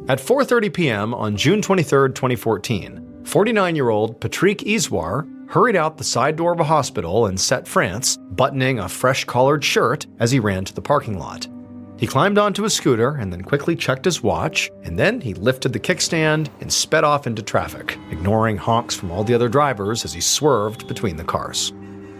At 4:30 p.m. on June 23, 2014, 49-year-old Patrick Issoire hurried out the side door of a hospital in Sète, France, buttoning a fresh collared shirt as he ran to the parking lot. He climbed onto his scooter and then quickly checked his watch, and then he lifted the kickstand and sped off into traffic, ignoring honks from all the other drivers as he swerved between the cars.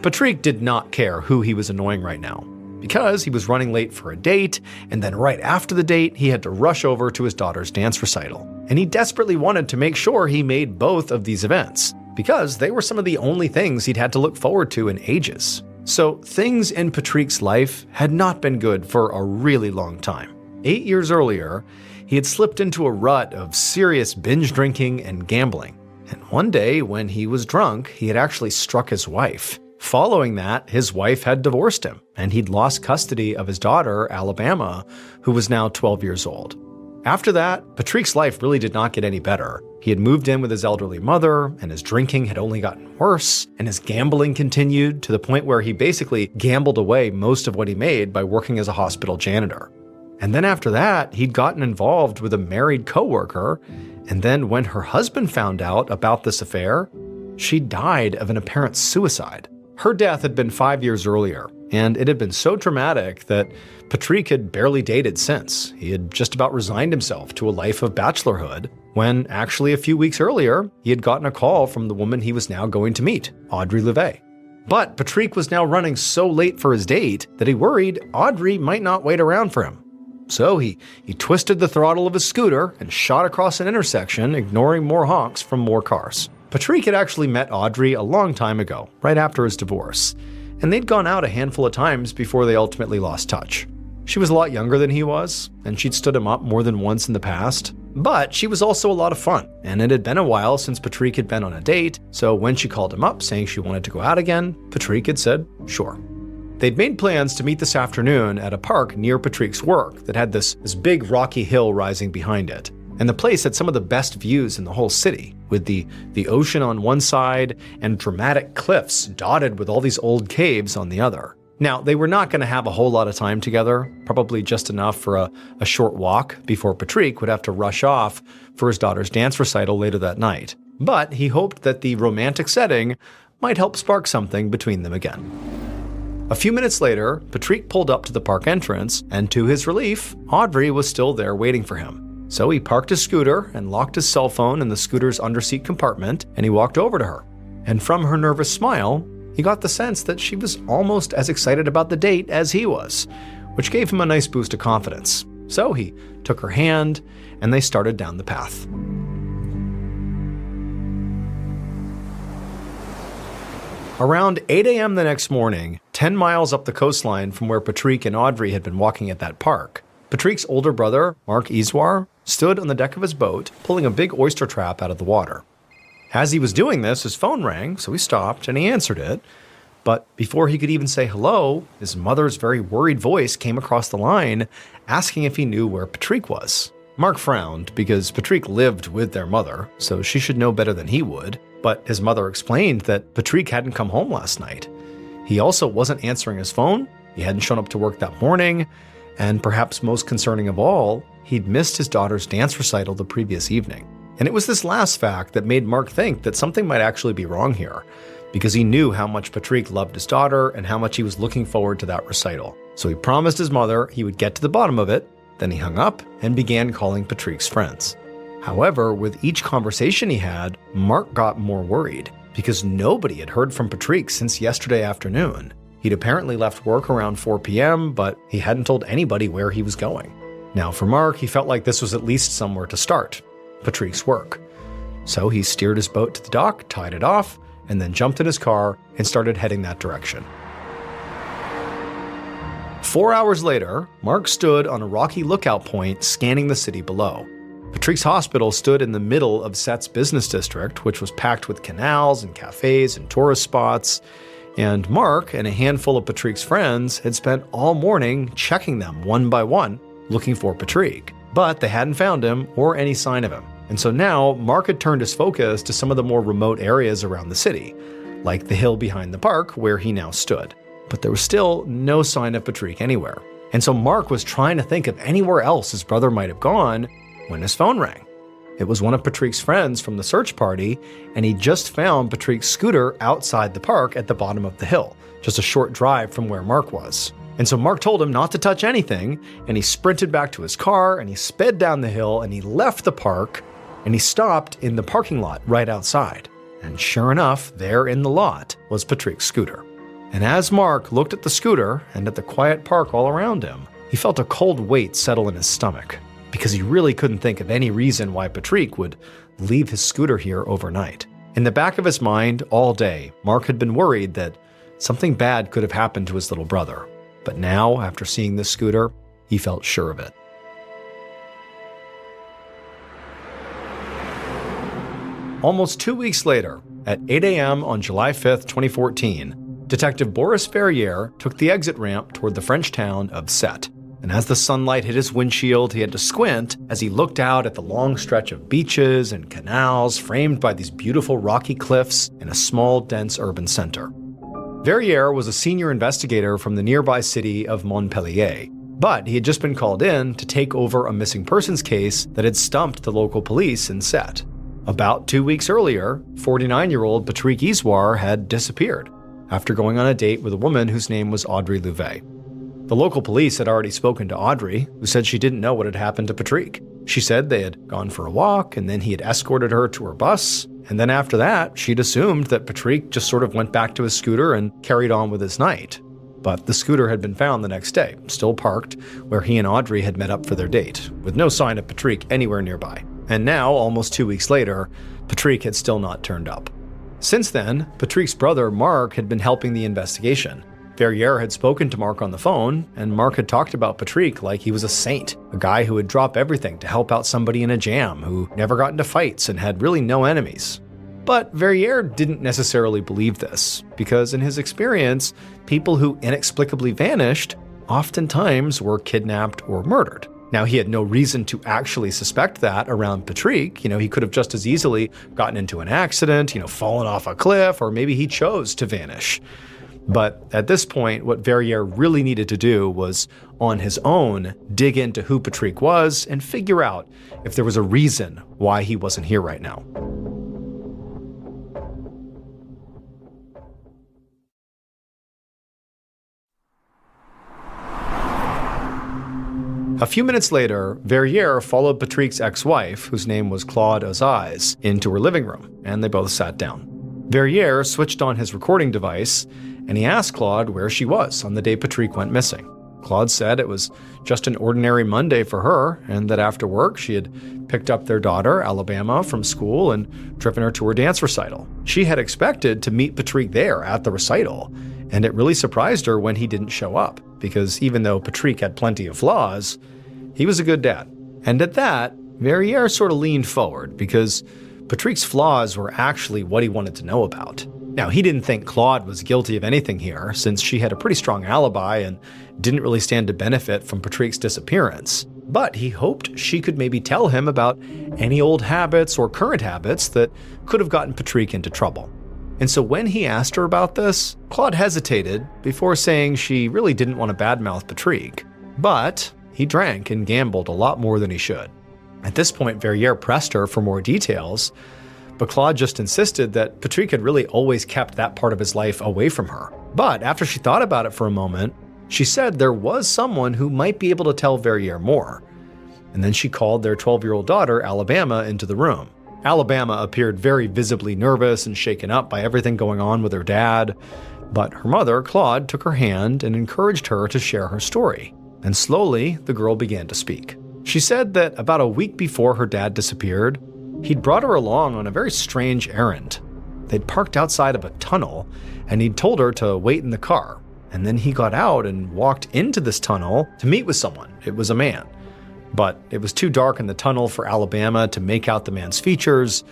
Patrick did not care who he was annoying right now, because he was running late for a date, and then right after the date, he had to rush over to his daughter's dance recital. And he desperately wanted to make sure he made both of these events, because they were some of the only things he'd had to look forward to in ages. So things in Patrick's life had not been good for a really long time. 8 years earlier, he had slipped into a rut of serious binge drinking and gambling. And one day, when he was drunk, he had actually struck his wife. Following that, his wife had divorced him, and he'd lost custody of his daughter, Alabama, who was now 12 years old. After that, Patrick's life really did not get any better. He had moved in with his elderly mother, and his drinking had only gotten worse, and his gambling continued to the point where he basically gambled away most of what he made by working as a hospital janitor. And then after that, he'd gotten involved with a married coworker, and then when her husband found out about this affair, she died of an apparent suicide. Her death had been 5 years earlier, and it had been so traumatic that Patrick had barely dated since. He had just about resigned himself to a life of bachelorhood, when actually a few weeks earlier, he had gotten a call from the woman he was now going to meet, Audrey Levay. But Patrick was now running so late for his date that he worried Audrey might not wait around for him. So he twisted the throttle of his scooter and shot across an intersection, ignoring more honks from more cars. Patrick had actually met Audrey a long time ago, right after his divorce, and they'd gone out a handful of times before they ultimately lost touch. She was a lot younger than he was, and she'd stood him up more than once in the past, but she was also a lot of fun, and it had been a while since Patrick had been on a date, so when she called him up saying she wanted to go out again, Patrick had said, sure. They'd made plans to meet this afternoon at a park near Patrick's work that had this big rocky hill rising behind it. And the place had some of the best views in the whole city, with the ocean on one side and dramatic cliffs dotted with all these old caves on the other. Now, they were not going to have a whole lot of time together, probably just enough for a short walk before Patrick would have to rush off for his daughter's dance recital later that night. But he hoped that the romantic setting might help spark something between them again. A few minutes later, Patrick pulled up to the park entrance, and to his relief, Audrey was still there waiting for him. So he parked his scooter and locked his cell phone in the scooter's underseat compartment, and he walked over to her. And from her nervous smile, he got the sense that she was almost as excited about the date as he was, which gave him a nice boost of confidence. So he took her hand, and they started down the path. Around 8 a.m. the next morning, 10 miles up the coastline from where Patrick and Audrey had been walking at that park, Patrick's older brother, Mark Issoire, stood on the deck of his boat, pulling a big oyster trap out of the water. As he was doing this, his phone rang, so he stopped and he answered it. But before he could even say hello, his mother's very worried voice came across the line, asking if he knew where Patrick was. Mark frowned, because Patrick lived with their mother, so she should know better than he would. But his mother explained that Patrick hadn't come home last night. He also wasn't answering his phone, he hadn't shown up to work that morning, and perhaps most concerning of all, he'd missed his daughter's dance recital the previous evening. And it was this last fact that made Mark think that something might actually be wrong here, because he knew how much Patrick loved his daughter and how much he was looking forward to that recital. So he promised his mother he would get to the bottom of it, then he hung up and began calling Patrick's friends. However, with each conversation he had, Mark got more worried, because nobody had heard from Patrick since yesterday afternoon. He'd apparently left work around 4 p.m., but he hadn't told anybody where he was going. Now for Mark, he felt like this was at least somewhere to start, Patrick's work. So he steered his boat to the dock, tied it off, and then jumped in his car and started heading that direction. 4 hours later, Mark stood on a rocky lookout point scanning the city below. Patrick's hospital stood in the middle of Sète's business district, which was packed with canals and cafes and tourist spots. And Mark and a handful of Patrick's friends had spent all morning checking them one by one, looking for Patrick. But they hadn't found him or any sign of him. And so now Mark had turned his focus to some of the more remote areas around the city, like the hill behind the park where he now stood. But there was still no sign of Patrick anywhere. And so Mark was trying to think of anywhere else his brother might have gone, when his phone rang. It was one of Patrique's friends from the search party, and he just found Patrique's scooter outside the park at the bottom of the hill, just a short drive from where Mark was. And so Mark told him not to touch anything, and he sprinted back to his car, and he sped down the hill, and he left the park, and he stopped in the parking lot right outside. And sure enough, there in the lot was Patrique's scooter. And as Mark looked at the scooter and at the quiet park all around him, he felt a cold weight settle in his stomach, because he really couldn't think of any reason why Patrique would leave his scooter here overnight. In the back of his mind, all day, Mark had been worried that something bad could have happened to his little brother. But now, after seeing this scooter, he felt sure of it. Almost 2 weeks later, at 8 a.m. on July 5th, 2014, Detective Boris Ferrier took the exit ramp toward the French town of Sète. And as the sunlight hit his windshield, he had to squint as he looked out at the long stretch of beaches and canals framed by these beautiful rocky cliffs in a small, dense urban center. Verrier was a senior investigator from the nearby city of Montpellier, but he had just been called in to take over a missing persons case that had stumped the local police in Sète. About 2 weeks earlier, 49-year-old Patrique Isouard had disappeared after going on a date with a woman whose name was Audrey Louvet. The local police had already spoken to Audrey, who said she didn't know what had happened to Patrique. She said they had gone for a walk, and then he had escorted her to her bus, and then after that, she'd assumed that Patrique just sort of went back to his scooter and carried on with his night. But the scooter had been found the next day, still parked, where he and Audrey had met up for their date, with no sign of Patrique anywhere nearby. And now, almost 2 weeks later, Patrique had still not turned up. Since then, Patrique's brother Mark had been helping the investigation. Verrier had spoken to Mark on the phone, and Mark had talked about Patrique like he was a saint, a guy who would drop everything to help out somebody in a jam, who never got into fights and had really no enemies. But Verrier didn't necessarily believe this, because in his experience, people who inexplicably vanished oftentimes were kidnapped or murdered. Now, he had no reason to actually suspect that around Patrique. He could have just as easily gotten into an accident, fallen off a cliff, or maybe he chose to vanish. But at this point, what Verrier really needed to do was, on his own, dig into who Patrique was and figure out if there was a reason why he wasn't here right now. A few minutes later, Verrier followed Patrique's ex-wife, whose name was Claude Ozize, into her living room, and they both sat down. Verrier switched on his recording device, and he asked Claude where she was on the day Patrique went missing. Claude said it was just an ordinary Monday for her, and that after work she had picked up their daughter, Alabama, from school and driven her to her dance recital. She had expected to meet Patrique there at the recital, and it really surprised her when he didn't show up, because even though Patrique had plenty of flaws, he was a good dad. And at that, Verrier sort of leaned forward, because Patrique's flaws were actually what he wanted to know about. Now, he didn't think Claude was guilty of anything here, since she had a pretty strong alibi and didn't really stand to benefit from Patrique's disappearance. But he hoped she could maybe tell him about any old habits or current habits that could have gotten Patrique into trouble. And so when he asked her about this, Claude hesitated before saying she really didn't want to badmouth Patrique. But he drank and gambled a lot more than he should. At this point, Verrier pressed her for more details, but Claude just insisted that Patrique had really always kept that part of his life away from her. But after she thought about it for a moment, she said there was someone who might be able to tell Verrier more. And then she called their 12-year-old daughter, Alabama, into the room. Alabama appeared very visibly nervous and shaken up by everything going on with her dad, but her mother, Claude, took her hand and encouraged her to share her story. And slowly, the girl began to speak. She said that about a week before her dad disappeared, he'd brought her along on a very strange errand. They'd parked outside of a tunnel, and he'd told her to wait in the car. And then he got out and walked into this tunnel to meet with someone. It was a man. But it was too dark in the tunnel for Alabama to make out the man's features,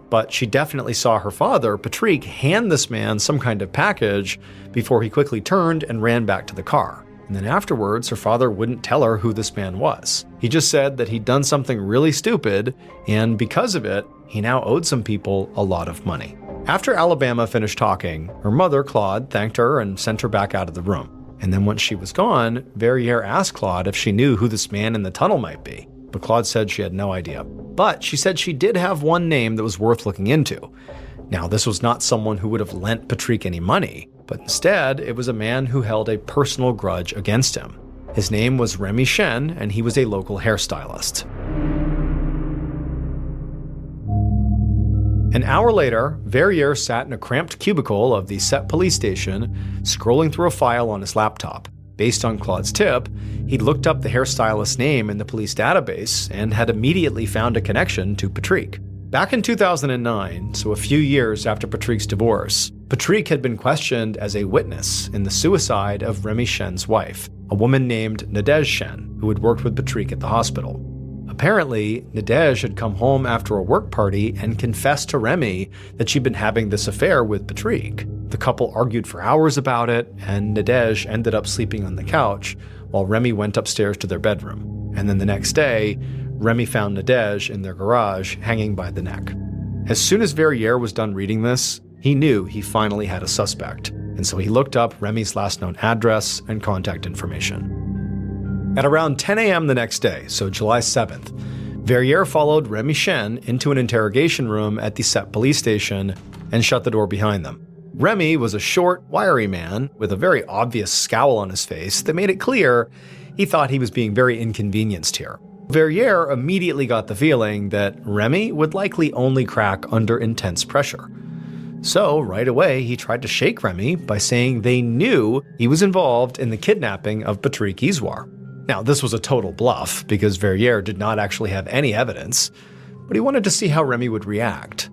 but she definitely saw her father, Patrique, hand this man some kind of package before he quickly turned and ran back to the car. And then afterwards, her father wouldn't tell her who this man was. He just said that he'd done something really stupid, and because of it, he now owed some people a lot of money. After Alabama finished talking, her mother, Claude, thanked her and sent her back out of the room. And then once she was gone, Verrier asked Claude if she knew who this man in the tunnel might be. but Claude said she had no idea. But she said she did have one name that was worth looking into. Now, this was not someone who would have lent Patrick any money, but instead, it was a man who held a personal grudge against him. His name was Remy Chen, and he was a local hairstylist. An hour later, Verrier sat in a cramped cubicle of the Sète police station, scrolling through a file on his laptop. Based on Claude's tip, he'd looked up the hairstylist's name in the police database and had immediately found a connection to Patrick. Back in 2009, so a few years after Patrick's divorce, Patrick had been questioned as a witness in the suicide of Remy Chen's wife, a woman named Nadège Chen, who had worked with Patrick at the hospital. Apparently, Nadège had come home after a work party and confessed to Remy that she'd been having this affair with Patrick. The couple argued for hours about it, and Nadège ended up sleeping on the couch while Remy went upstairs to their bedroom. And then the next day, Remy found Nadège in their garage, hanging by the neck. As soon as Verrier was done reading this, he knew he finally had a suspect, and so he looked up Remy's last known address and contact information. At around 10 a.m. the next day, so July 7th, Verrier followed Remy Chen into an interrogation room at the Sète police station and shut the door behind them. Remy was a short, wiry man with a very obvious scowl on his face that made it clear he thought he was being very inconvenienced here. Verrier immediately got the feeling that Remy would likely only crack under intense pressure. So, right away, he tried to shake Remy by saying they knew he was involved in the kidnapping of Patrick Isouard. Now, this was a total bluff because Verrier did not actually have any evidence, but he wanted to see how Remy would react.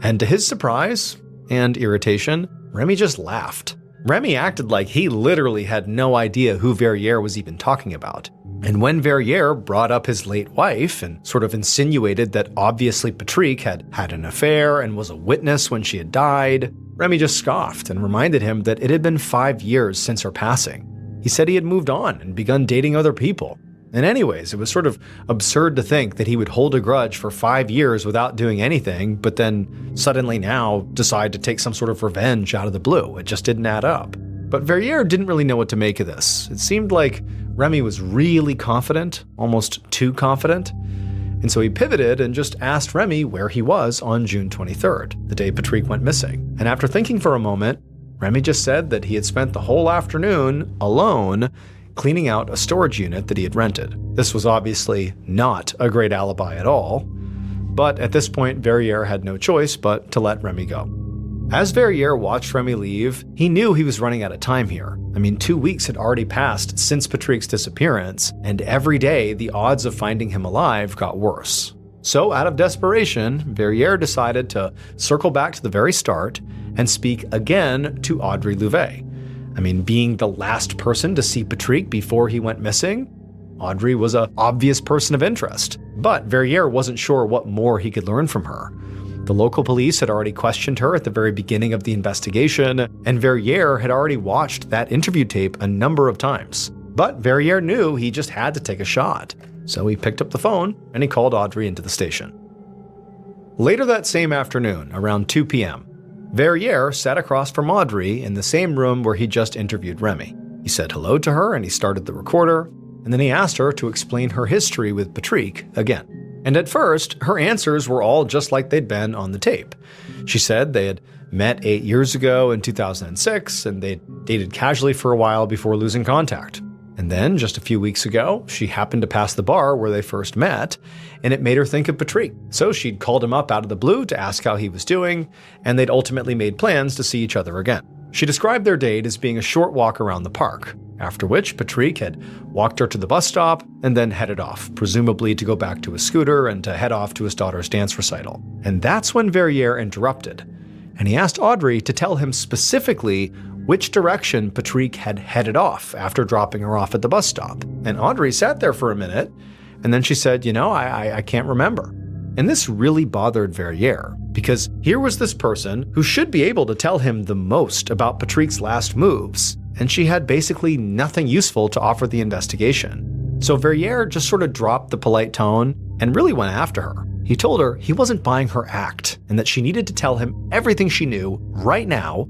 And to his surprise and irritation, Remy just laughed. Remy acted like he literally had no idea who Verrier was even talking about. And when Verrier brought up his late wife and sort of insinuated that obviously Patrick had had an affair and was a witness when she had died, Remy just scoffed and reminded him that it had been 5 years since her passing. He said he had moved on and begun dating other people. And anyways, it was sort of absurd to think that he would hold a grudge for 5 years without doing anything, but then suddenly now decide to take some sort of revenge out of the blue. It just didn't add up. But Verrier didn't really know what to make of this. It seemed like Remy was really confident, almost too confident. And so he pivoted and just asked Remy where he was on June 23rd, the day Patrick went missing. And after thinking for a moment, Remy just said that he had spent the whole afternoon alone cleaning out a storage unit that he had rented. This was obviously not a great alibi at all, but at this point Verrier had no choice but to let Remy go. As Verrier watched Remy leave, he knew he was running out of time here. 2 weeks had already passed since Patrick's disappearance, and every day the odds of finding him alive got worse. So out of desperation, Verrier decided to circle back to the very start and speak again to Audrey Louvet. Being the last person to see Patrick before he went missing, Audrey was an obvious person of interest, but Verrier wasn't sure what more he could learn from her. The local police had already questioned her at the very beginning of the investigation, and Verrier had already watched that interview tape a number of times. But Verrier knew he just had to take a shot, so he picked up the phone and he called Audrey into the station. Later that same afternoon, around 2 p.m., Verrier sat across from Audrey in the same room where he just interviewed Remy. He said hello to her and he started the recorder, and then he asked her to explain her history with Patrick again. And at first, her answers were all just like they'd been on the tape. She said they had met 8 years ago in 2006, and they'd dated casually for a while before losing contact. And then, just a few weeks ago, she happened to pass the bar where they first met, and it made her think of Patrick. So she'd called him up out of the blue to ask how he was doing, and they'd ultimately made plans to see each other again. She described their date as being a short walk around the park, after which Patrick had walked her to the bus stop and then headed off, presumably to go back to his scooter and to head off to his daughter's dance recital. And that's when Verrier interrupted, and he asked Audrey to tell him specifically which direction Patrick had headed off after dropping her off at the bus stop. And Audrey sat there for a minute, and then she said, I can't remember. And this really bothered Verrier, because here was this person who should be able to tell him the most about Patrick's last moves, and she had basically nothing useful to offer the investigation. So Verrier just sort of dropped the polite tone and really went after her. He told her he wasn't buying her act, and that she needed to tell him everything she knew right now,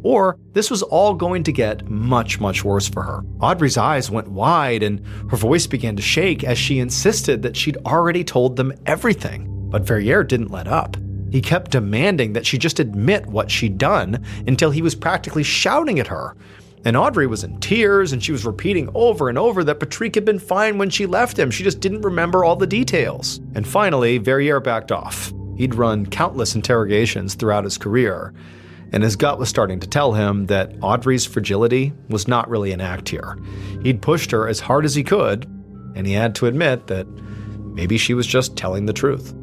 or this was all going to get much, much worse for her. Audrey's eyes went wide and her voice began to shake as she insisted that she'd already told them everything. But Verrier didn't let up. He kept demanding that she just admit what she'd done until he was practically shouting at her. And Audrey was in tears and she was repeating over and over that Patrick had been fine when she left him. She just didn't remember all the details. And finally, Verrier backed off. He'd run countless interrogations throughout his career, and his gut was starting to tell him that Audrey's fragility was not really an act here. He'd pushed her as hard as he could, and he had to admit that maybe she was just telling the truth.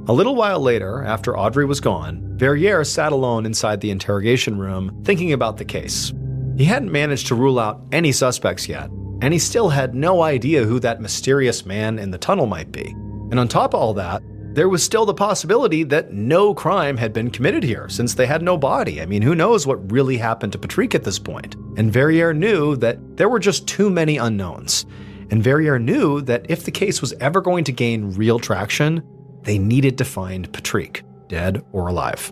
A little while later, after Audrey was gone, Verrier sat alone inside the interrogation room thinking about the case. He hadn't managed to rule out any suspects yet, and he still had no idea who that mysterious man in the tunnel might be. And on top of all that, there was still the possibility that no crime had been committed here, since they had no body. I mean, who knows what really happened to Patrick at this point? And Verrier knew that there were just too many unknowns. And Verrier knew that if the case was ever going to gain real traction, they needed to find Patrick, dead or alive.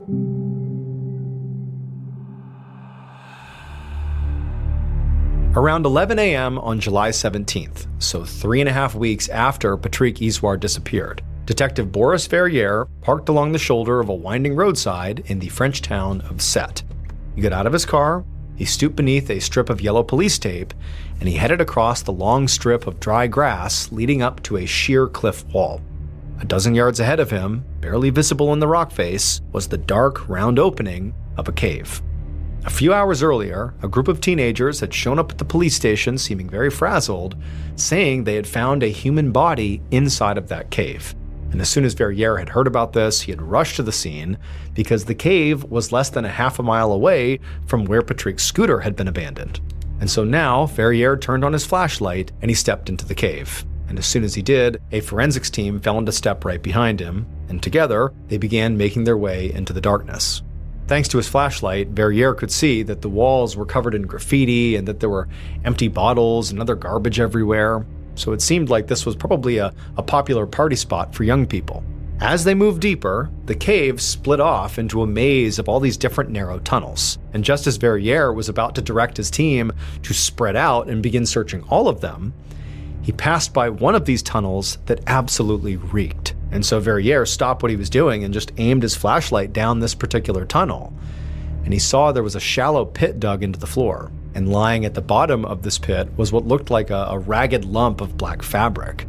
Around 11 a.m. on July 17th, so 3.5 weeks after Patrick Isouard disappeared, Detective Boris Verrier parked along the shoulder of a winding roadside in the French town of Sète. He got out of his car, he stooped beneath a strip of yellow police tape, and he headed across the long strip of dry grass leading up to a sheer cliff wall. A dozen yards ahead of him, barely visible in the rock face, was the dark, round opening of a cave. A few hours earlier, a group of teenagers had shown up at the police station seeming very frazzled, saying they had found a human body inside of that cave. And as soon as Verrier had heard about this, he had rushed to the scene because the cave was less than a half a mile away from where Patrick's scooter had been abandoned. And so now, Verrier turned on his flashlight and he stepped into the cave. And as soon as he did, a forensics team fell into step right behind him, and together, they began making their way into the darkness. Thanks to his flashlight, Verrier could see that the walls were covered in graffiti and that there were empty bottles and other garbage everywhere. So it seemed like this was probably a popular party spot for young people. As they moved deeper, the cave split off into a maze of all these different narrow tunnels. And just as Verrier was about to direct his team to spread out and begin searching all of them, he passed by one of these tunnels that absolutely reeked. And so Verrier stopped what he was doing and just aimed his flashlight down this particular tunnel. And he saw there was a shallow pit dug into the floor. And lying at the bottom of this pit was what looked like a ragged lump of black fabric,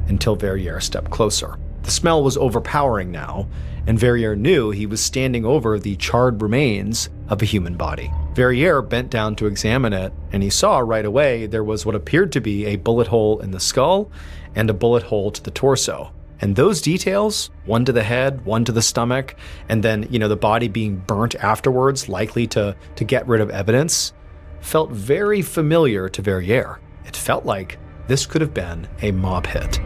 until Verrier stepped closer. The smell was overpowering now, and Verrier knew he was standing over the charred remains of a human body. Verrier bent down to examine it, and he saw right away there was what appeared to be a bullet hole in the skull and a bullet hole to the torso. And those details, one to the head, one to the stomach, and then, the body being burnt afterwards, likely to get rid of evidence, felt very familiar to Verrier. It felt like this could have been a mob hit.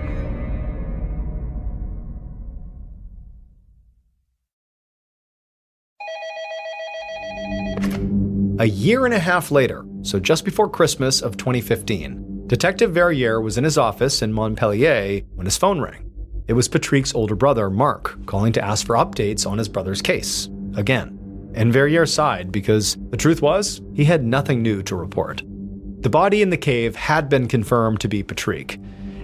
A year and a half later, so just before Christmas of 2015, Detective Verrier was in his office in Montpellier when his phone rang. It was Patrick's older brother, Marc, calling to ask for updates on his brother's case, again. And Verrier sighed because the truth was, he had nothing new to report. The body in the cave had been confirmed to be Patrick,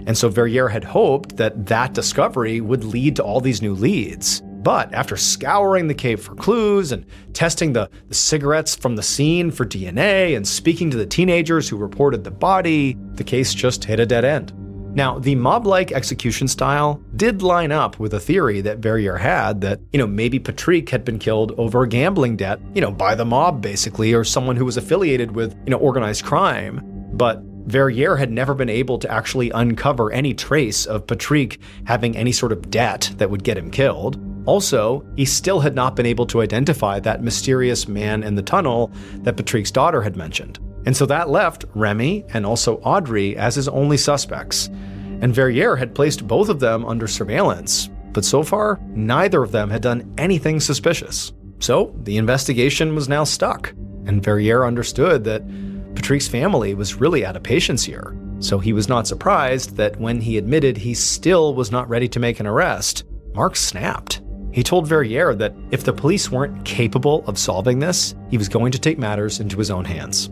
and so Verrier had hoped that discovery would lead to all these new leads. But after scouring the cave for clues and testing the cigarettes from the scene for DNA and speaking to the teenagers who reported the body, the case just hit a dead end. Now, the mob-like execution style did line up with a theory that Verrier had that, maybe Patrick had been killed over a gambling debt, by the mob basically, or someone who was affiliated with, organized crime. But Verrier had never been able to actually uncover any trace of Patrick having any sort of debt that would get him killed. Also, he still had not been able to identify that mysterious man in the tunnel that Patrick's daughter had mentioned. And so that left Remy and also Audrey as his only suspects. And Verrier had placed both of them under surveillance, but so far, neither of them had done anything suspicious. So the investigation was now stuck, and Verrier understood that Patrick's family was really out of patience here. So he was not surprised that when he admitted he still was not ready to make an arrest, Marc snapped. He told Verrier that if the police weren't capable of solving this, he was going to take matters into his own hands.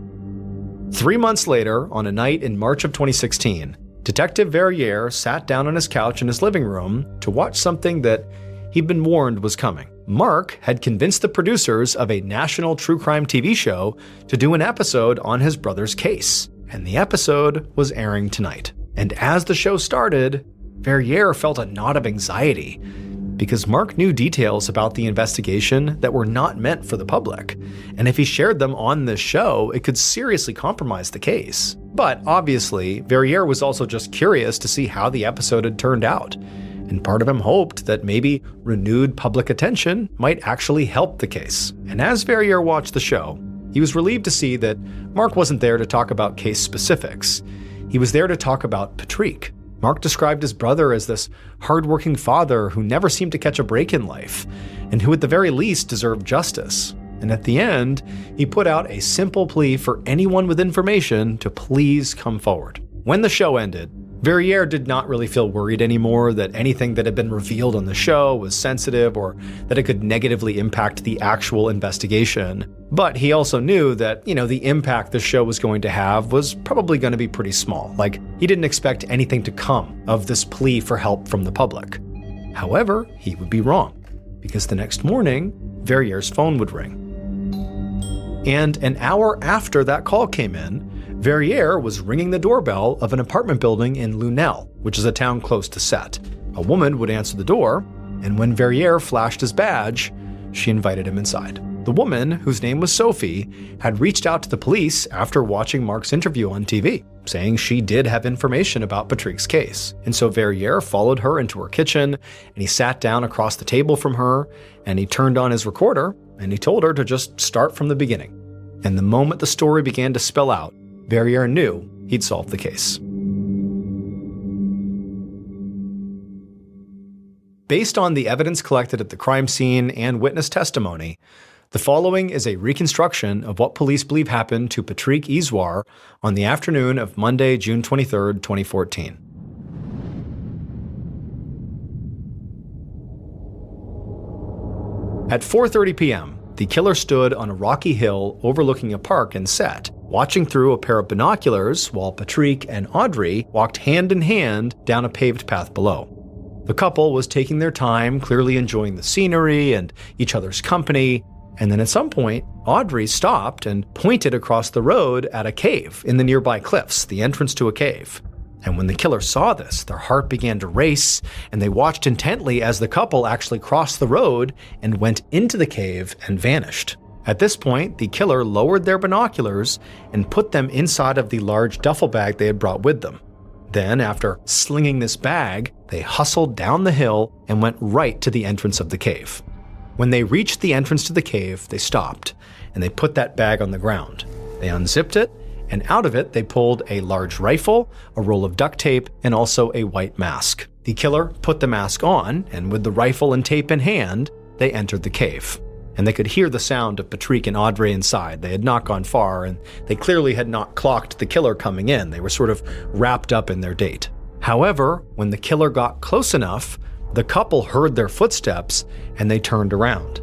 3 months later, on a night in March of 2016, Detective Verrier sat down on his couch in his living room to watch something that he'd been warned was coming. Mark had convinced the producers of a national true crime TV show to do an episode on his brother's case, and the episode was airing tonight. And as the show started, Verrier felt a knot of anxiety because Mark knew details about the investigation that were not meant for the public, and if he shared them on this show, it could seriously compromise the case. But obviously, Verrier was also just curious to see how the episode had turned out, and part of him hoped that maybe renewed public attention might actually help the case. And as Verrier watched the show, he was relieved to see that Mark wasn't there to talk about case specifics. He was there to talk about Patrick. Mark described his brother as this hardworking father who never seemed to catch a break in life, and who at the very least deserved justice. And at the end, he put out a simple plea for anyone with information to please come forward. When the show ended, Verrier did not really feel worried anymore that anything that had been revealed on the show was sensitive or that it could negatively impact the actual investigation. But he also knew that, the impact the show was going to have was probably going to be pretty small. Like, he didn't expect anything to come of this plea for help from the public. However, he would be wrong, because the next morning, Verrier's phone would ring. And an hour after that call came in, Verrier was ringing the doorbell of an apartment building in Lunel, which is a town close to Set. A woman would answer the door, and when Verrier flashed his badge, she invited him inside. The woman, whose name was Sophie, had reached out to the police after watching Mark's interview on TV, saying she did have information about Patrick's case. And so Verrier followed her into her kitchen, and he sat down across the table from her, and he turned on his recorder, and he told her to just start from the beginning. And the moment the story began to spell out, Verrier knew he'd solved the case. Based on the evidence collected at the crime scene and witness testimony, the following is a reconstruction of what police believe happened to Patrick Iswar on the afternoon of Monday, June 23, 2014. At 4:30 p.m., the killer stood on a rocky hill overlooking a park in Set, watching through a pair of binoculars while Patrick and Audrey walked hand in hand down a paved path below. The couple was taking their time, clearly enjoying the scenery and each other's company, and then at some point, Audrey stopped and pointed across the road at a cave in the nearby cliffs, the entrance to a cave. And when the killer saw this, their heart began to race, and they watched intently as the couple actually crossed the road and went into the cave and vanished. At this point, the killer lowered their binoculars and put them inside of the large duffel bag they had brought with them. Then, after slinging this bag, they hustled down the hill and went right to the entrance of the cave. When they reached the entrance to the cave, they stopped, and they put that bag on the ground. They unzipped it, and out of it they pulled a large rifle, a roll of duct tape, and also a white mask. The killer put the mask on, and with the rifle and tape in hand, they entered the cave. And they could hear the sound of Patrick and Audrey inside. They had not gone far, and they clearly had not clocked the killer coming in. They were sort of wrapped up in their date. However, when the killer got close enough, the couple heard their footsteps, and they turned around.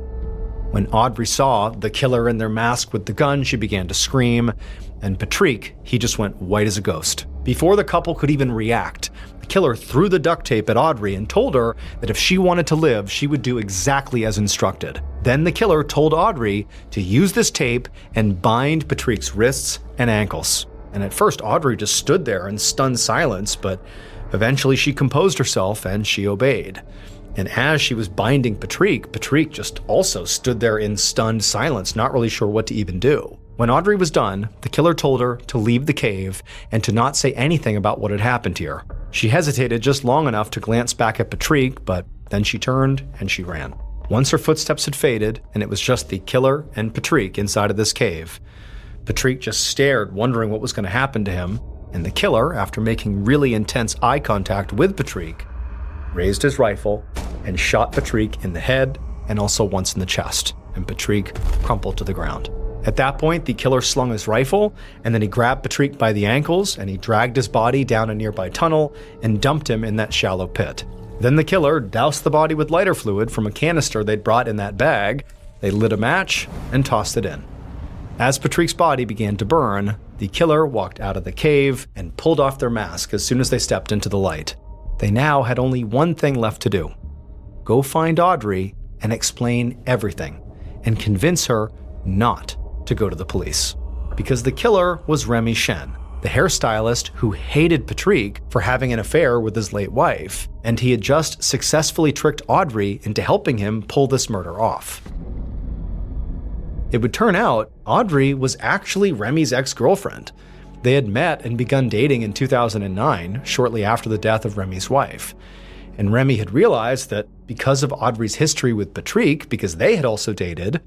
When Audrey saw the killer in their mask with the gun, she began to scream, and Patrick, he just went white as a ghost. Before the couple could even react, the killer threw the duct tape at Audrey and told her that if she wanted to live, she would do exactly as instructed. Then the killer told Audrey to use this tape and bind Patrick's wrists and ankles. And at first, Audrey just stood there in stunned silence, but eventually she composed herself and she obeyed. And as she was binding Patrick just also stood there in stunned silence, not really sure what to even do. When Audrey was done, the killer told her to leave the cave and to not say anything about what had happened here. She hesitated just long enough to glance back at Patrick, but then she turned and she ran. Once her footsteps had faded and it was just the killer and Patrick inside of this cave, Patrick just stared, wondering what was going to happen to him, and the killer, after making really intense eye contact with Patrick, raised his rifle and shot Patrick in the head and also once in the chest, and Patrick crumpled to the ground. At that point, the killer slung his rifle, and then he grabbed Patrick by the ankles and he dragged his body down a nearby tunnel and dumped him in that shallow pit. Then the killer doused the body with lighter fluid from a canister they'd brought in that bag. They lit a match and tossed it in. As Patrique's body began to burn, the killer walked out of the cave and pulled off their mask as soon as they stepped into the light. They now had only one thing left to do: go find Audrey and explain everything, and convince her not to go to the police. Because the killer was Remy Chen, the hairstylist who hated Patrique for having an affair with his late wife, and he had just successfully tricked Audrey into helping him pull this murder off. It would turn out Audrey was actually Remy's ex-girlfriend. They had met and begun dating in 2009, shortly after the death of Remy's wife. And Remy had realized that because of Audrey's history with Patrique, because they had also dated,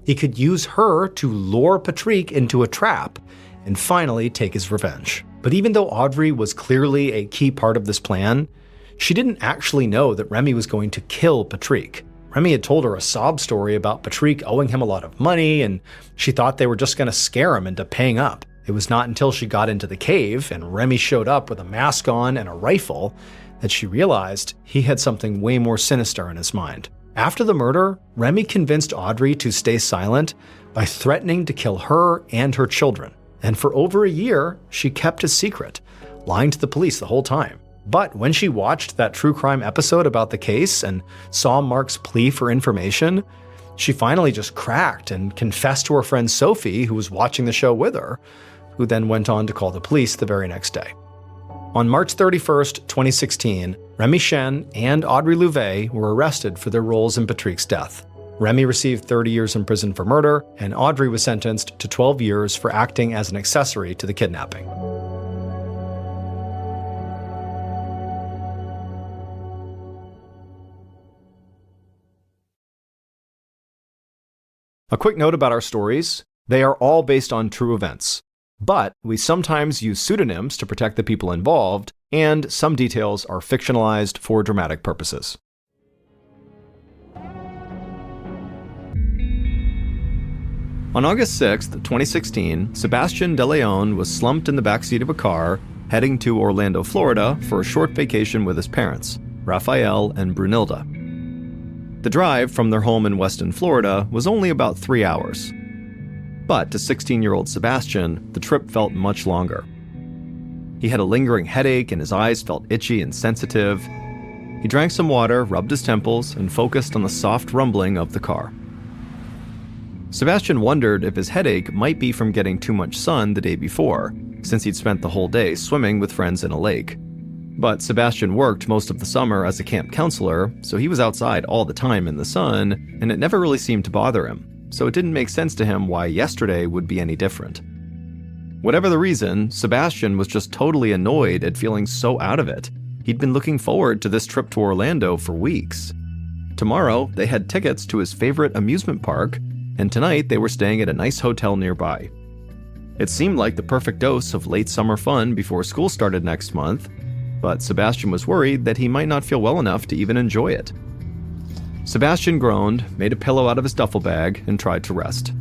he could use her to lure Patrique into a trap and finally take his revenge. But even though Audrey was clearly a key part of this plan, she didn't actually know that Remy was going to kill Patrique. Remy had told her a sob story about Patrique owing him a lot of money, and she thought they were just going to scare him into paying up. It was not until she got into the cave and Remy showed up with a mask on and a rifle that she realized he had something way more sinister in his mind. After the murder, Remy convinced Audrey to stay silent by threatening to kill her and her children. And for over a year, she kept his secret, lying to the police the whole time. But when she watched that true crime episode about the case and saw Mark's plea for information, she finally just cracked and confessed to her friend Sophie, who was watching the show with her, who then went on to call the police the very next day. On March 31st, 2016, Remy Chen and Audrey Louvet were arrested for their roles in Patrique's death. Remy received 30 years in prison for murder, and Audrey was sentenced to 12 years for acting as an accessory to the kidnapping. A quick note about our stories: they are all based on true events, but we sometimes use pseudonyms to protect the people involved, and some details are fictionalized for dramatic purposes. On August 6, 2016, Sebastian De Leon was slumped in the backseat of a car heading to Orlando, Florida for a short vacation with his parents, Raphael and Brunilda. The drive from their home in Weston, Florida was only about 3 hours. But to 16-year-old Sebastian, the trip felt much longer. He had a lingering headache and his eyes felt itchy and sensitive. He drank some water, rubbed his temples, and focused on the soft rumbling of the car. Sebastian wondered if his headache might be from getting too much sun the day before, since he'd spent the whole day swimming with friends in a lake. But Sebastian worked most of the summer as a camp counselor, so he was outside all the time in the sun, and it never really seemed to bother him, so it didn't make sense to him why yesterday would be any different. Whatever the reason, Sebastian was just totally annoyed at feeling so out of it. He'd been looking forward to this trip to Orlando for weeks. Tomorrow, they had tickets to his favorite amusement park, and tonight they were staying at a nice hotel nearby. It seemed like the perfect dose of late summer fun before school started next month, but Sebastian was worried that he might not feel well enough to even enjoy it. Sebastian groaned, made a pillow out of his duffel bag, and tried to rest.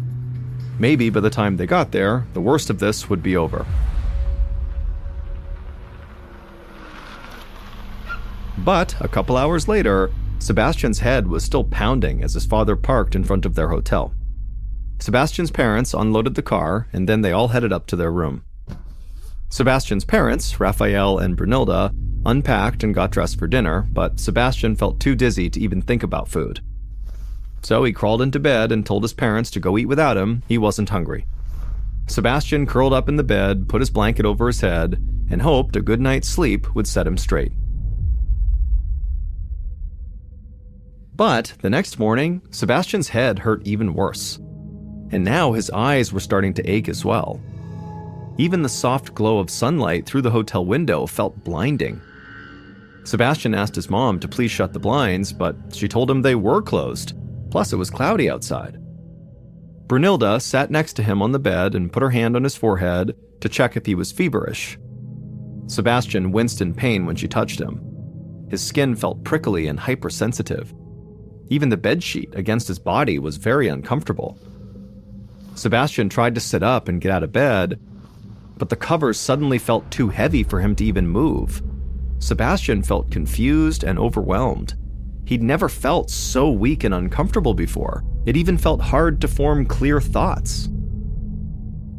Maybe by the time they got there, the worst of this would be over. But a couple hours later, Sebastian's head was still pounding as his father parked in front of their hotel. Sebastian's parents unloaded the car, and then they all headed up to their room. Sebastian's parents, Raphael and Brunilda, unpacked and got dressed for dinner, but Sebastian felt too dizzy to even think about food. So he crawled into bed and told his parents to go eat without him. He wasn't hungry. Sebastian curled up in the bed, put his blanket over his head, and hoped a good night's sleep would set him straight. But the next morning, Sebastian's head hurt even worse. And now his eyes were starting to ache as well. Even the soft glow of sunlight through the hotel window felt blinding. Sebastian asked his mom to please shut the blinds, but she told him they were closed. Plus, it was cloudy outside. Brunilda sat next to him on the bed and put her hand on his forehead to check if he was feverish. Sebastian winced in pain when she touched him. His skin felt prickly and hypersensitive. Even the bedsheet against his body was very uncomfortable. Sebastian tried to sit up and get out of bed, but the covers suddenly felt too heavy for him to even move. Sebastian felt confused and overwhelmed. He'd never felt so weak and uncomfortable before. It even felt hard to form clear thoughts.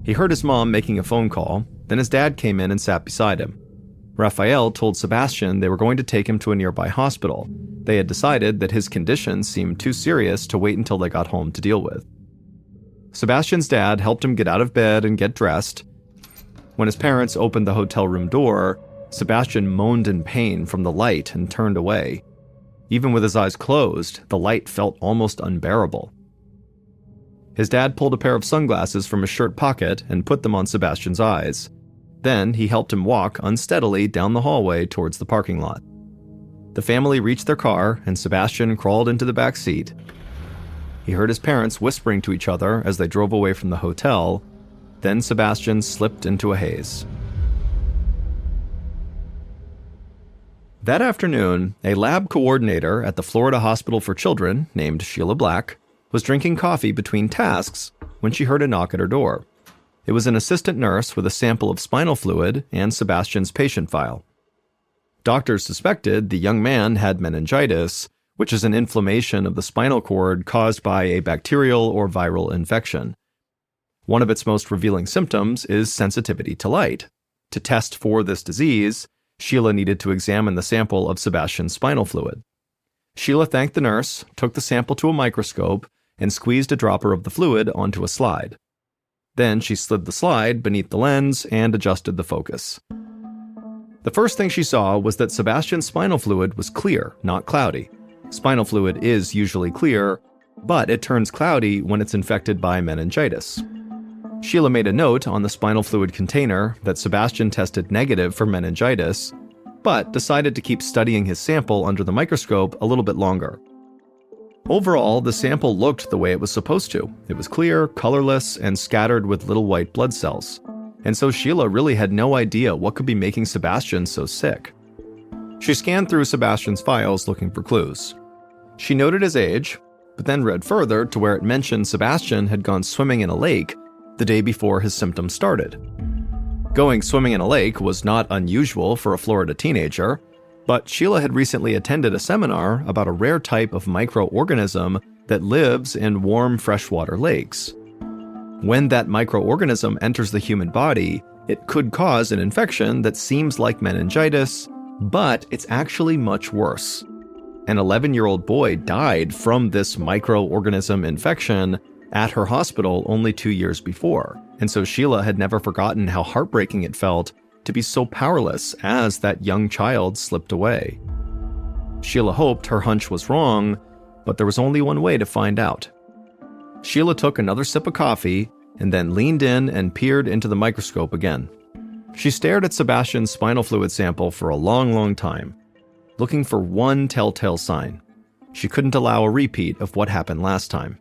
He heard his mom making a phone call, then his dad came in and sat beside him. Raphael told Sebastian they were going to take him to a nearby hospital. They had decided that his condition seemed too serious to wait until they got home to deal with. Sebastian's dad helped him get out of bed and get dressed. When his parents opened the hotel room door, Sebastian moaned in pain from the light and turned away. Even with his eyes closed, the light felt almost unbearable. His dad pulled a pair of sunglasses from his shirt pocket and put them on Sebastian's eyes. Then he helped him walk unsteadily down the hallway towards the parking lot. The family reached their car, and Sebastian crawled into the back seat. He heard his parents whispering to each other as they drove away from the hotel. Then Sebastian slipped into a haze. That afternoon, a lab coordinator at the Florida Hospital for Children, named Sheila Black, was drinking coffee between tasks when she heard a knock at her door. It was an assistant nurse with a sample of spinal fluid and Sebastian's patient file. Doctors suspected the young man had meningitis, which is an inflammation of the spinal cord caused by a bacterial or viral infection. One of its most revealing symptoms is sensitivity to light. To test for this disease, Sheila needed to examine the sample of Sebastian's spinal fluid. Sheila thanked the nurse, took the sample to a microscope, and squeezed a dropper of the fluid onto a slide. Then she slid the slide beneath the lens and adjusted the focus. The first thing she saw was that Sebastian's spinal fluid was clear, not cloudy. Spinal fluid is usually clear, but it turns cloudy when it's infected by meningitis. Sheila made a note on the spinal fluid container that Sebastian tested negative for meningitis, but decided to keep studying his sample under the microscope a little bit longer. Overall, the sample looked the way it was supposed to. It was clear, colorless, and scattered with little white blood cells. And so Sheila really had no idea what could be making Sebastian so sick. She scanned through Sebastian's files looking for clues. She noted his age, but then read further to where it mentioned Sebastian had gone swimming in a lake the day before his symptoms started. Going swimming in a lake was not unusual for a Florida teenager, but Sheila had recently attended a seminar about a rare type of microorganism that lives in warm freshwater lakes. When that microorganism enters the human body, it could cause an infection that seems like meningitis, but it's actually much worse. An 11-year-old boy died from this microorganism infection at her hospital only 2 years before, and so Sheila had never forgotten how heartbreaking it felt to be so powerless as that young child slipped away. Sheila hoped her hunch was wrong, but there was only one way to find out. Sheila took another sip of coffee and then leaned in and peered into the microscope again. She stared at Sebastian's spinal fluid sample for a long time, looking for one telltale sign. She couldn't allow a repeat of what happened last time.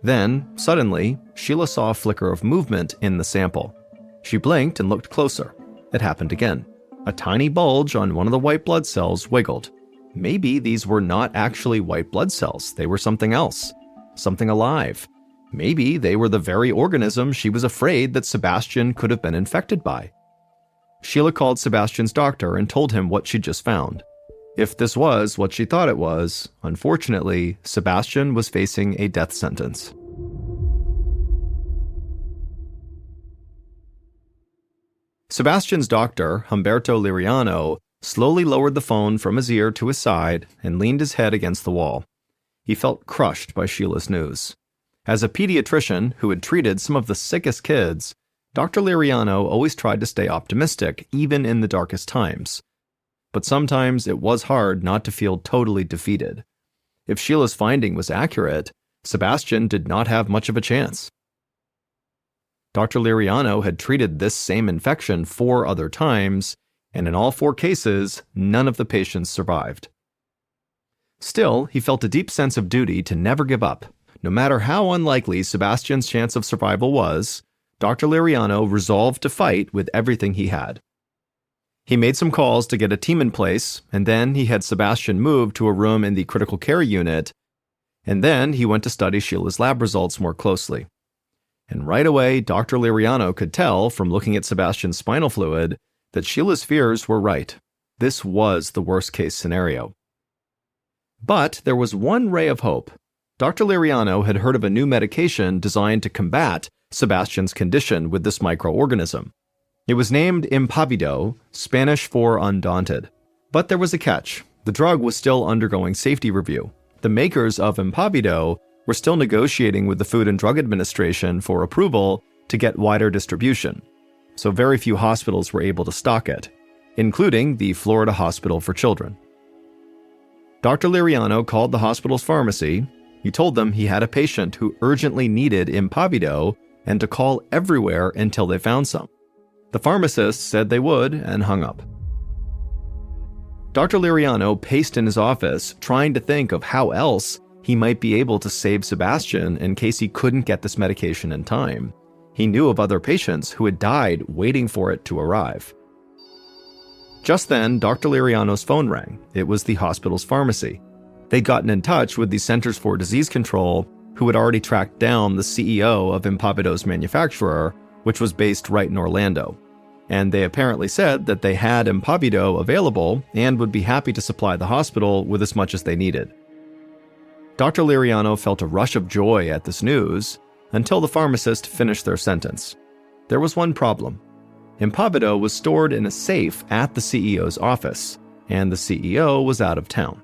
Then, suddenly, Sheila saw a flicker of movement in the sample. She blinked and looked closer. It happened again. A tiny bulge on one of the white blood cells wiggled. Maybe these were not actually white blood cells. They were something else. Something alive. Maybe they were the very organism she was afraid that Sebastian could have been infected by. Sheila called Sebastian's doctor and told him what she'd just found. If this was what she thought it was, unfortunately, Sebastian was facing a death sentence. Sebastian's doctor, Humberto Liriano, slowly lowered the phone from his ear to his side and leaned his head against the wall. He felt crushed by Sheila's news. As a pediatrician who had treated some of the sickest kids, Dr. Liriano always tried to stay optimistic, even in the darkest times. But sometimes it was hard not to feel totally defeated. If Sheila's finding was accurate, Sebastian did not have much of a chance. Dr. Liriano had treated this same infection 4 other times, and in all 4 cases, none of the patients survived. Still, he felt a deep sense of duty to never give up. No matter how unlikely Sebastian's chance of survival was, Dr. Liriano resolved to fight with everything he had. He made some calls to get a team in place, and then he had Sebastian moved to a room in the critical care unit, and then he went to study Sheila's lab results more closely. And right away, Dr. Liriano could tell from looking at Sebastian's spinal fluid that Sheila's fears were right. This was the worst-case scenario. But there was one ray of hope. Dr. Liriano had heard of a new medication designed to combat Sebastian's condition with this microorganism. It was named Impavido, Spanish for undaunted. But there was a catch. The drug was still undergoing safety review. The makers of Impavido were still negotiating with the Food and Drug Administration for approval to get wider distribution. So very few hospitals were able to stock it, including the Florida Hospital for Children. Dr. Liriano called the hospital's pharmacy. He told them he had a patient who urgently needed Impavido and to call everywhere until they found some. The pharmacist said they would and hung up. Dr. Liriano paced in his office, trying to think of how else he might be able to save Sebastian in case he couldn't get this medication in time. He knew of other patients who had died waiting for it to arrive. Just then, Dr. Liriano's phone rang. It was the hospital's pharmacy. They'd gotten in touch with the Centers for Disease Control, who had already tracked down the CEO of Impavido's manufacturer, which was based right in Orlando. And they apparently said that they had Impavido available and would be happy to supply the hospital with as much as they needed. Dr. Liriano felt a rush of joy at this news until the pharmacist finished their sentence. There was one problem. Impavido was stored in a safe at the CEO's office, and the CEO was out of town.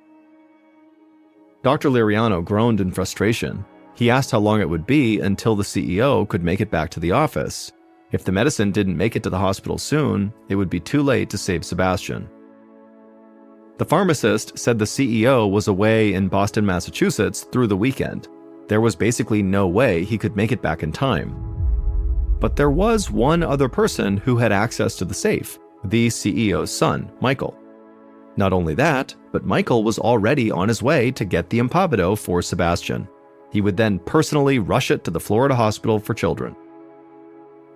Dr. Liriano groaned in frustration. He asked how long it would be until the CEO could make it back to the office. If the medicine didn't make it to the hospital soon, it would be too late to save Sebastian. The pharmacist said the CEO was away in Boston, Massachusetts through the weekend. There was basically no way he could make it back in time. But there was one other person who had access to the safe, the CEO's son, Michael. Not only that, but Michael was already on his way to get the Impavido for Sebastian. He would then personally rush it to the Florida Hospital for Children.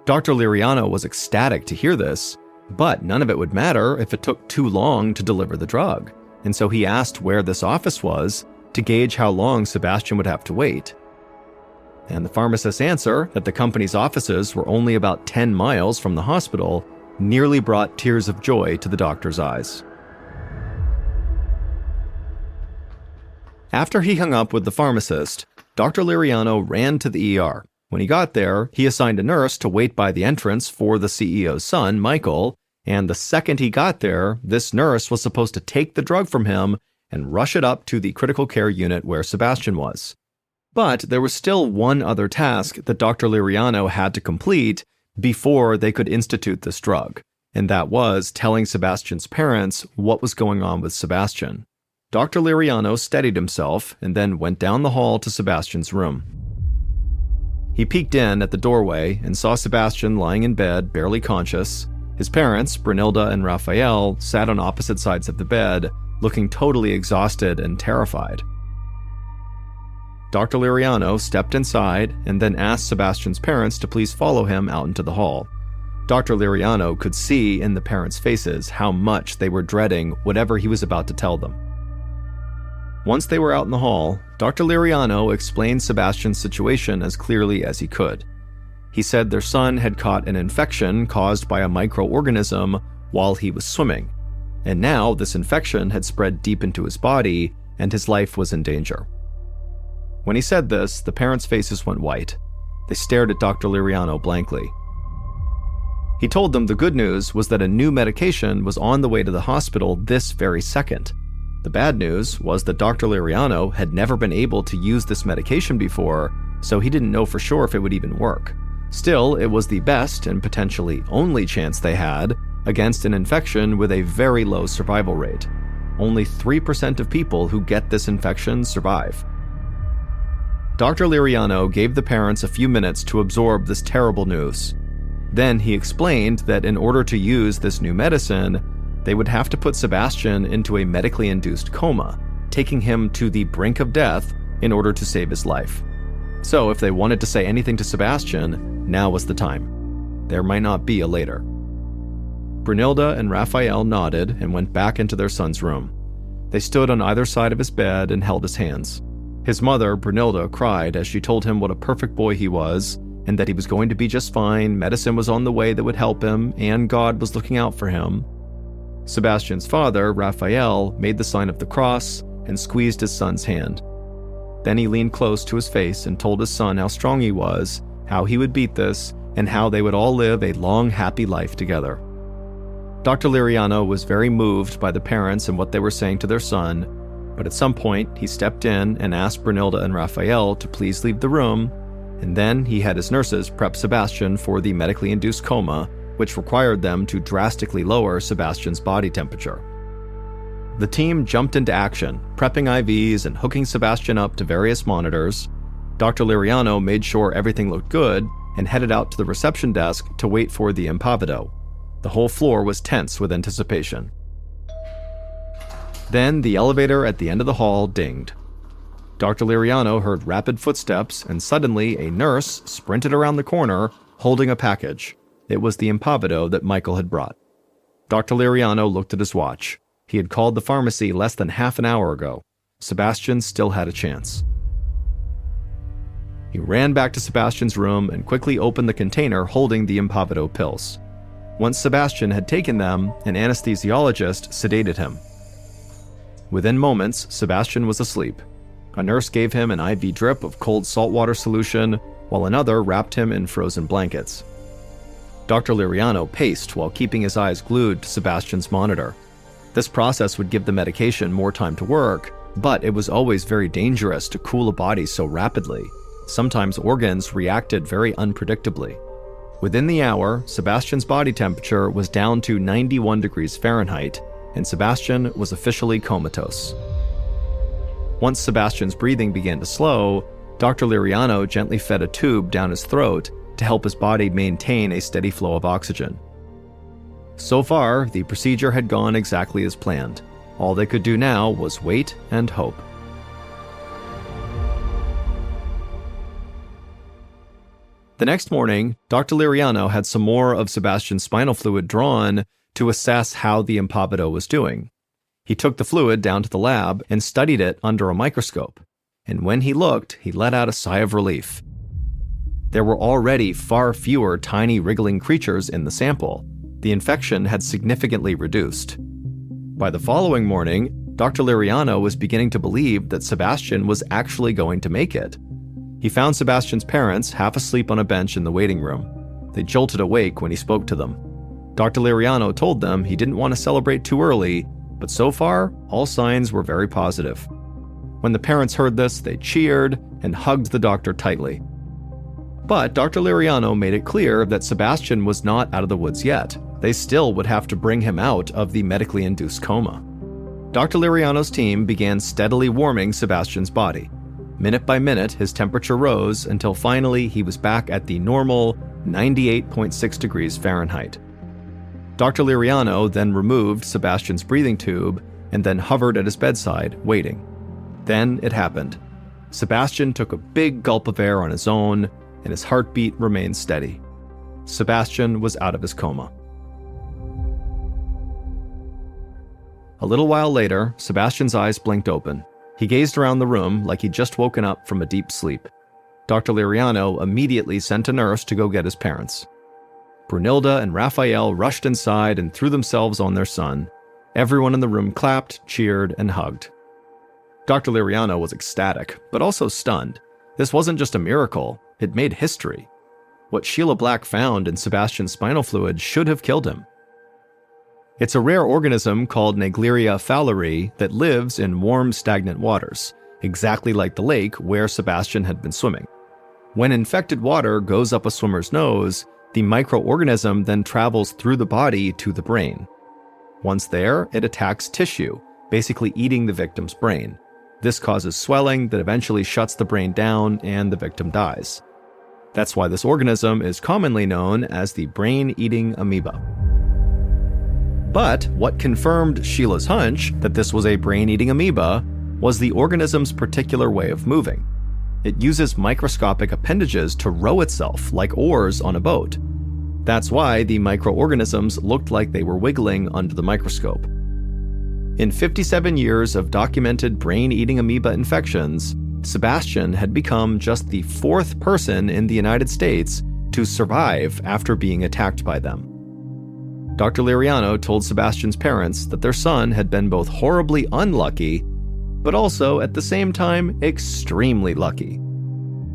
Dr. Liriano was ecstatic to hear this, but none of it would matter if it took too long to deliver the drug, and so he asked where this office was to gauge how long Sebastian would have to wait. And the pharmacist's answer that the company's offices were only about 10 miles from the hospital nearly brought tears of joy to the doctor's eyes. After he hung up with the pharmacist, Dr. Liriano ran to the ER. When he got there, he assigned a nurse to wait by the entrance for the CEO's son, Michael, and the second he got there, this nurse was supposed to take the drug from him and rush it up to the critical care unit where Sebastian was. But there was still one other task that Dr. Liriano had to complete before they could institute this drug, and that was telling Sebastian's parents what was going on with Sebastian. Dr. Liriano steadied himself and then went down the hall to Sebastian's room. He peeked in at the doorway and saw Sebastian lying in bed, barely conscious. His parents, Brunilda and Raphael, sat on opposite sides of the bed, looking totally exhausted and terrified. Dr. Liriano stepped inside and then asked Sebastian's parents to please follow him out into the hall. Dr. Liriano could see in the parents' faces how much they were dreading whatever he was about to tell them. Once they were out in the hall, Dr. Liriano explained Sebastian's situation as clearly as he could. He said their son had caught an infection caused by a microorganism while he was swimming, and now this infection had spread deep into his body and his life was in danger. When he said this, the parents' faces went white. They stared at Dr. Liriano blankly. He told them the good news was that a new medication was on the way to the hospital this very second. The bad news was that Dr. Liriano had never been able to use this medication before, so he didn't know for sure if it would even work. Still, it was the best and potentially only chance they had against an infection with a very low survival rate. Only 3% of people who get this infection survive. Dr. Liriano gave the parents a few minutes to absorb this terrible news. Then he explained that in order to use this new medicine, they would have to put Sebastian into a medically induced coma, taking him to the brink of death in order to save his life. So if they wanted to say anything to Sebastian, now was the time. There might not be a later. Brunilda and Raphael nodded and went back into their son's room. They stood on either side of his bed and held his hands. His mother, Brunilda, cried as she told him what a perfect boy he was and that he was going to be just fine, medicine was on the way that would help him, and God was looking out for him. Sebastian's father, Raphael, made the sign of the cross and squeezed his son's hand. Then he leaned close to his face and told his son how strong he was, how he would beat this, and how they would all live a long, happy life together. Dr. Liriano was very moved by the parents and what they were saying to their son, but at some point he stepped in and asked Brunilda and Raphael to please leave the room, and then he had his nurses prep Sebastian for the medically induced coma, which required them to drastically lower Sebastian's body temperature. The team jumped into action, prepping IVs and hooking Sebastian up to various monitors. Dr. Liriano made sure everything looked good and headed out to the reception desk to wait for the impavido. The whole floor was tense with anticipation. Then the elevator at the end of the hall dinged. Dr. Liriano heard rapid footsteps, and suddenly a nurse sprinted around the corner holding a package. It was the impavido that Michael had brought. Dr. Liriano looked at his watch. He had called the pharmacy less than half an hour ago. Sebastian still had a chance. He ran back to Sebastian's room and quickly opened the container holding the impavido pills. Once Sebastian had taken them, an anesthesiologist sedated him. Within moments, Sebastian was asleep. A nurse gave him an IV drip of cold saltwater solution, while another wrapped him in frozen blankets. Dr. Liriano paced while keeping his eyes glued to Sebastian's monitor. This process would give the medication more time to work, but it was always very dangerous to cool a body so rapidly. Sometimes organs reacted very unpredictably. Within the hour, Sebastian's body temperature was down to 91 degrees Fahrenheit, and Sebastian was officially comatose. Once Sebastian's breathing began to slow, Dr. Liriano gently fed a tube down his throat to help his body maintain a steady flow of oxygen. So far, the procedure had gone exactly as planned. All they could do now was wait and hope. The next morning, Dr. Liriano had some more of Sebastian's spinal fluid drawn to assess how the impavido was doing. He took the fluid down to the lab and studied it under a microscope, and when he looked, he let out a sigh of relief. There were already far fewer tiny wriggling creatures in the sample. The infection had significantly reduced. By the following morning, Dr. Liriano was beginning to believe that Sebastian was actually going to make it. He found Sebastian's parents half asleep on a bench in the waiting room. They jolted awake when he spoke to them. Dr. Liriano told them he didn't want to celebrate too early, but so far, all signs were very positive. When the parents heard this, they cheered and hugged the doctor tightly. But Dr. Liriano made it clear that Sebastian was not out of the woods yet. They still would have to bring him out of the medically induced coma. Dr. Liriano's team began steadily warming Sebastian's body. Minute by minute, his temperature rose until finally he was back at the normal 98.6 degrees Fahrenheit. Dr. Liriano then removed Sebastian's breathing tube and then hovered at his bedside, waiting. Then it happened. Sebastian took a big gulp of air on his own, and his heartbeat remained steady. Sebastian was out of his coma. A little while later, Sebastian's eyes blinked open. He gazed around the room like he'd just woken up from a deep sleep. Dr. Liriano immediately sent a nurse to go get his parents. Brunilda and Raphael rushed inside and threw themselves on their son. Everyone in the room clapped, cheered, and hugged. Dr. Liriano was ecstatic, but also stunned. This wasn't just a miracle, it made history. What Sheila Black found in Sebastian's spinal fluid should have killed him. It's a rare organism called Naegleria fowleri that lives in warm, stagnant waters, exactly like the lake where Sebastian had been swimming. When infected water goes up a swimmer's nose, the microorganism then travels through the body to the brain. Once there, it attacks tissue, basically eating the victim's brain. This causes swelling that eventually shuts the brain down and the victim dies. That's why this organism is commonly known as the brain-eating amoeba. But what confirmed Sheila's hunch that this was a brain-eating amoeba was the organism's particular way of moving. It uses microscopic appendages to row itself like oars on a boat. That's why the microorganisms looked like they were wiggling under the microscope. In 57 years of documented brain-eating amoeba infections, Sebastian had become just the fourth person in the United States to survive after being attacked by them. Dr. Liriano told Sebastian's parents that their son had been both horribly unlucky, but also at the same time extremely lucky.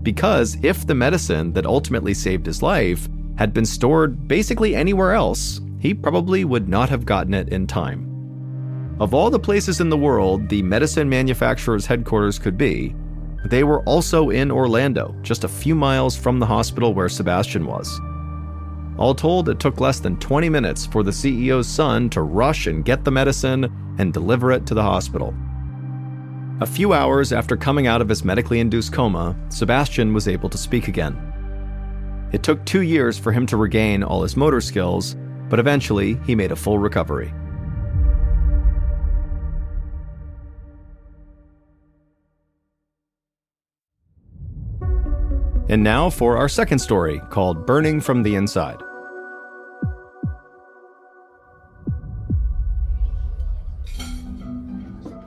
Because if the medicine that ultimately saved his life had been stored basically anywhere else, he probably would not have gotten it in time. Of all the places in the world the medicine manufacturer's headquarters could be, they were also in Orlando, just a few miles from the hospital where Sebastian was. All told, it took less than 20 minutes for the CEO's son to rush and get the medicine and deliver it to the hospital. A few hours after coming out of his medically induced coma, Sebastian was able to speak again. It took 2 years for him to regain all his motor skills, but eventually he made a full recovery. And now for our second story, called Burning from the Inside.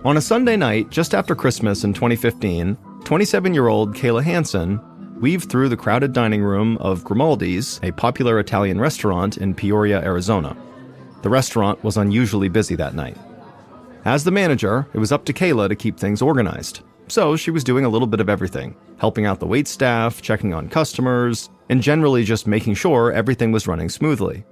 On a Sunday night, just after Christmas in 2015, 27-year-old Kayla Hansen weaved through the crowded dining room of Grimaldi's, a popular Italian restaurant in Peoria, Arizona. The restaurant was unusually busy that night. As the manager, it was up to Kayla to keep things organized. So she was doing a little bit of everything, helping out the waitstaff, checking on customers, and generally just making sure everything was running smoothly.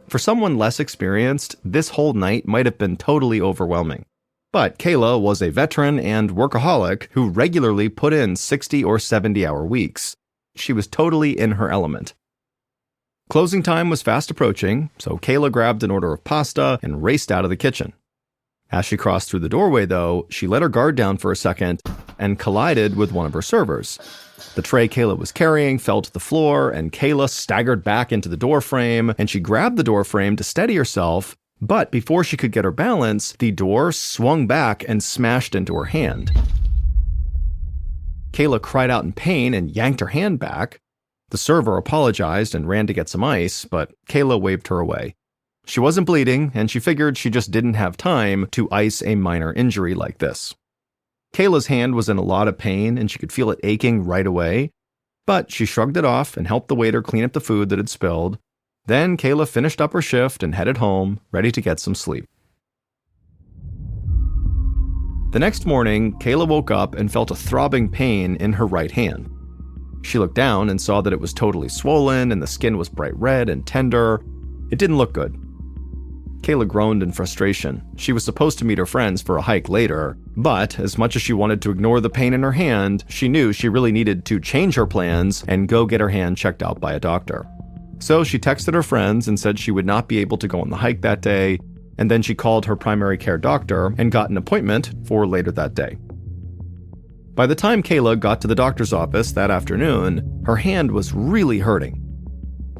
For someone less experienced, this whole night might have been totally overwhelming. But Kayla was a veteran and workaholic who regularly put in 60 or 70-hour weeks. She was totally in her element. Closing time was fast approaching, so Kayla grabbed an order of pasta and raced out of the kitchen. As she crossed through the doorway, though, she let her guard down for a second and collided with one of her servers. The tray Kayla was carrying fell to the floor, and Kayla staggered back into the doorframe, and she grabbed the doorframe to steady herself, but before she could get her balance, the door swung back and smashed into her hand. Kayla cried out in pain and yanked her hand back. The server apologized and ran to get some ice, but Kayla waved her away. She wasn't bleeding, and she figured she just didn't have time to ice a minor injury like this. Kayla's hand was in a lot of pain, and she could feel it aching right away, but she shrugged it off and helped the waiter clean up the food that had spilled. Then Kayla finished up her shift and headed home, ready to get some sleep. The next morning, Kayla woke up and felt a throbbing pain in her right hand. She looked down and saw that it was totally swollen and the skin was bright red and tender. It didn't look good. Kayla groaned in frustration. She was supposed to meet her friends for a hike later, but as much as she wanted to ignore the pain in her hand, she knew she really needed to change her plans and go get her hand checked out by a doctor. So she texted her friends and said she would not be able to go on the hike that day, and then she called her primary care doctor and got an appointment for later that day. By the time Kayla got to the doctor's office that afternoon, her hand was really hurting.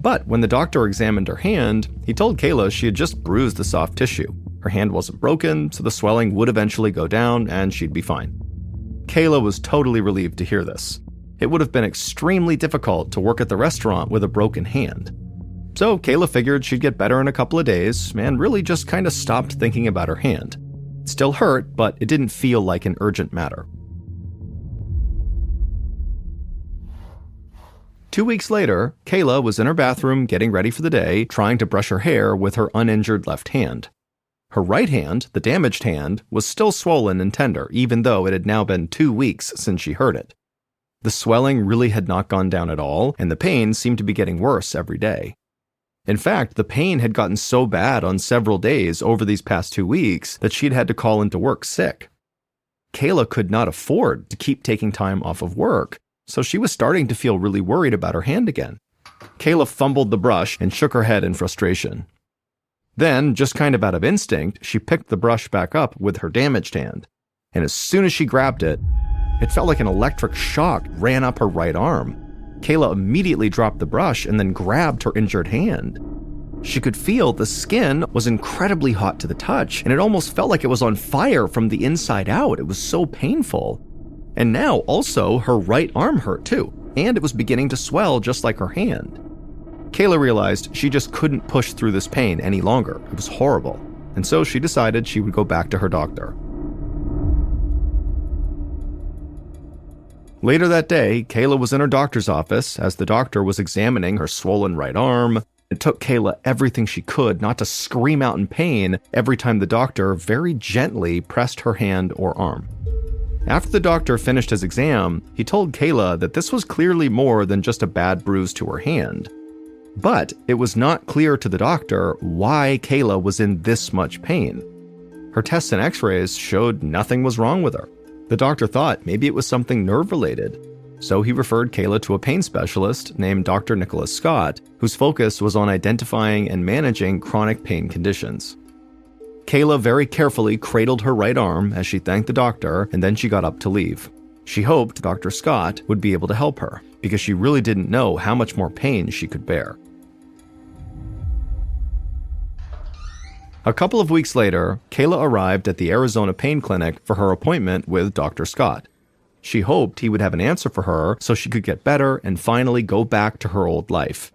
But when the doctor examined her hand, he told Kayla she had just bruised the soft tissue. Her hand wasn't broken, so the swelling would eventually go down and she'd be fine. Kayla was totally relieved to hear this. It would have been extremely difficult to work at the restaurant with a broken hand. So Kayla figured she'd get better in a couple of days and really just kind of stopped thinking about her hand. It still hurt, but it didn't feel like an urgent matter. 2 weeks later, Kayla was in her bathroom getting ready for the day, trying to brush her hair with her uninjured left hand. Her right hand, the damaged hand, was still swollen and tender, even though it had now been 2 weeks since she hurt it. The swelling really had not gone down at all, and the pain seemed to be getting worse every day. In fact, the pain had gotten so bad on several days over these past 2 weeks that she'd had to call into work sick. Kayla could not afford to keep taking time off of work, so she was starting to feel really worried about her hand again. Kayla fumbled the brush and shook her head in frustration. Then, just kind of out of instinct, she picked the brush back up with her damaged hand, and as soon as she grabbed it, it felt like an electric shock ran up her right arm. Kayla immediately dropped the brush and then grabbed her injured hand. She could feel the skin was incredibly hot to the touch, and it almost felt like it was on fire from the inside out. It was so painful. And now, also, her right arm hurt too, and it was beginning to swell just like her hand. Kayla realized she just couldn't push through this pain any longer. It was horrible, and so she decided she would go back to her doctor. Later that day, Kayla was in her doctor's office as the doctor was examining her swollen right arm, It took Kayla everything she could not to scream out in pain every time the doctor very gently pressed her hand or arm. After the doctor finished his exam, he told Kayla that this was clearly more than just a bad bruise to her hand. But it was not clear to the doctor why Kayla was in this much pain. Her tests and x-rays showed nothing was wrong with her. The doctor thought maybe it was something nerve-related, so he referred Kayla to a pain specialist named Dr. Nicholas Scott, whose focus was on identifying and managing chronic pain conditions. Kayla very carefully cradled her right arm as she thanked the doctor, and then she got up to leave. She hoped Dr. Scott would be able to help her, because she really didn't know how much more pain she could bear. A couple of weeks later, Kayla arrived at the Arizona Pain Clinic for her appointment with Dr. Scott. She hoped he would have an answer for her so she could get better and finally go back to her old life.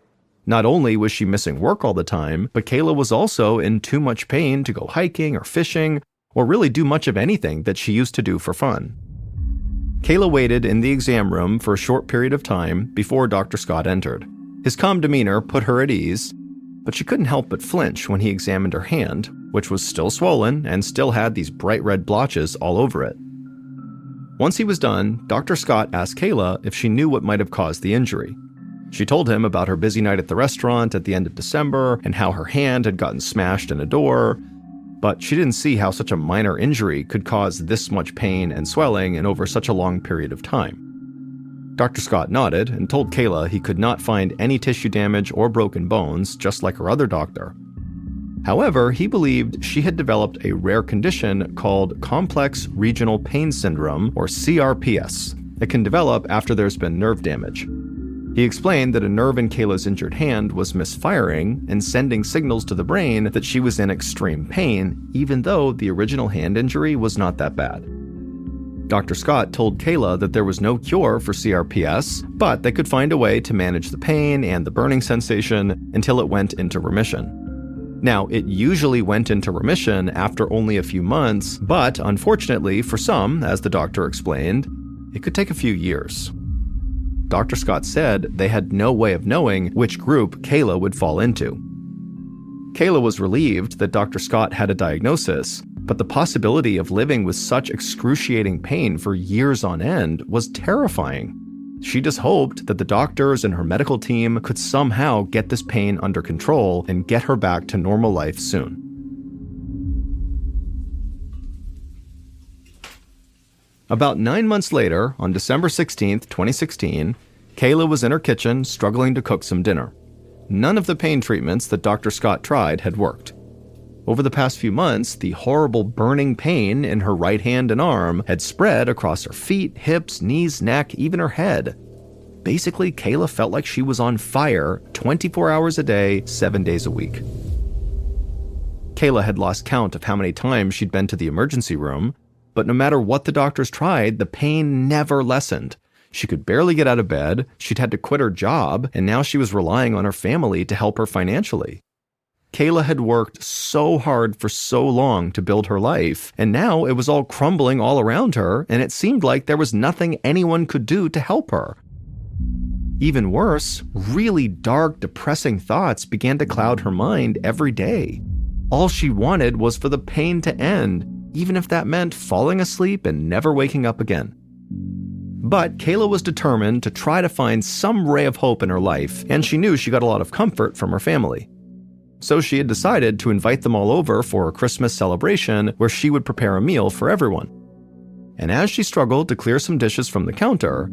Not only was she missing work all the time, but Kayla was also in too much pain to go hiking or fishing, or really do much of anything that she used to do for fun. Kayla waited in the exam room for a short period of time before Dr. Scott entered. His calm demeanor put her at ease, but she couldn't help but flinch when he examined her hand, which was still swollen and still had these bright red blotches all over it. Once he was done, Dr. Scott asked Kayla if she knew what might have caused the injury. She told him about her busy night at the restaurant at the end of December and how her hand had gotten smashed in a door, but she didn't see how such a minor injury could cause this much pain and swelling and over such a long period of time. Dr. Scott nodded and told Kayla he could not find any tissue damage or broken bones, just like her other doctor. However, he believed she had developed a rare condition called complex regional pain syndrome, or CRPS, that can develop after there's been nerve damage. He explained that a nerve in Kayla's injured hand was misfiring and sending signals to the brain that she was in extreme pain, even though the original hand injury was not that bad. Dr. Scott told Kayla that there was no cure for CRPS, but they could find a way to manage the pain and the burning sensation until it went into remission. Now, it usually went into remission after only a few months, but unfortunately for some, as the doctor explained, it could take a few years. Dr. Scott said they had no way of knowing which group Kayla would fall into. Kayla was relieved that Dr. Scott had a diagnosis, but the possibility of living with such excruciating pain for years on end was terrifying. She just hoped that the doctors and her medical team could somehow get this pain under control and get her back to normal life soon. About 9 months later, on December 16, 2016, Kayla was in her kitchen struggling to cook some dinner. None of the pain treatments that Dr. Scott tried had worked. Over the past few months, the horrible burning pain in her right hand and arm had spread across her feet, hips, knees, neck, even her head. Basically, Kayla felt like she was on fire 24 hours a day, 7 days a week. Kayla had lost count of how many times she'd been to the emergency room, but no matter what the doctors tried, the pain never lessened. She could barely get out of bed, she'd had to quit her job, and now she was relying on her family to help her financially. Kayla had worked so hard for so long to build her life, and now it was all crumbling all around her, and it seemed like there was nothing anyone could do to help her. Even worse, really dark, depressing thoughts began to cloud her mind every day. All she wanted was for the pain to end, even if that meant falling asleep and never waking up again. But Kayla was determined to try to find some ray of hope in her life, and she knew she got a lot of comfort from her family. So she had decided to invite them all over for a Christmas celebration where she would prepare a meal for everyone. And as she struggled to clear some dishes from the counter,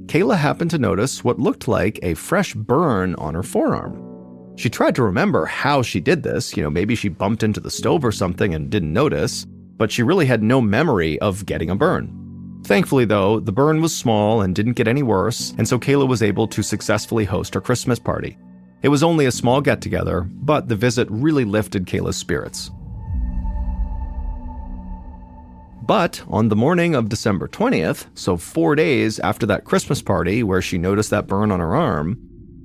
Kayla happened to notice what looked like a fresh burn on her forearm. She tried to remember how she did this, maybe she bumped into the stove or something and didn't notice, but she really had no memory of getting a burn. Thankfully though, the burn was small and didn't get any worse, and so Kayla was able to successfully host her Christmas party. It was only a small get-together, but the visit really lifted Kayla's spirits. But on the morning of December 20th, so 4 days after that Christmas party where she noticed that burn on her arm,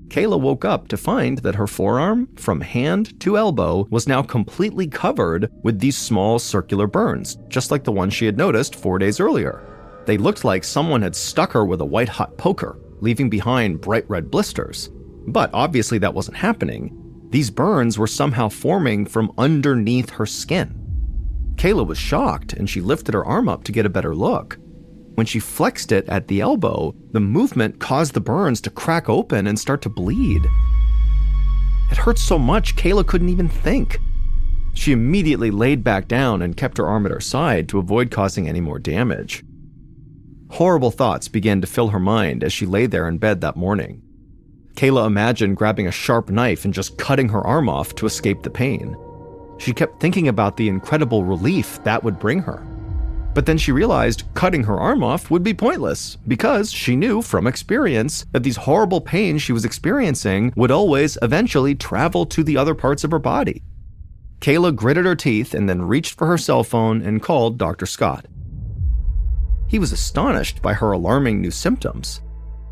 Kayla woke up to find that her forearm, from hand to elbow, was now completely covered with these small circular burns, just like the one she had noticed 4 days earlier. They looked like someone had stuck her with a white-hot poker, leaving behind bright red blisters. But obviously that wasn't happening. These burns were somehow forming from underneath her skin. Kayla was shocked, and she lifted her arm up to get a better look. When she flexed it at the elbow, the movement caused the burns to crack open and start to bleed. It hurt so much, Kayla couldn't even think. She immediately laid back down and kept her arm at her side to avoid causing any more damage. Horrible thoughts began to fill her mind as she lay there in bed that morning. Kayla imagined grabbing a sharp knife and just cutting her arm off to escape the pain. She kept thinking about the incredible relief that would bring her. But then she realized cutting her arm off would be pointless because she knew from experience that these horrible pains she was experiencing would always eventually travel to the other parts of her body. Kayla gritted her teeth and then reached for her cell phone and called Dr. Scott. He was astonished by her alarming new symptoms.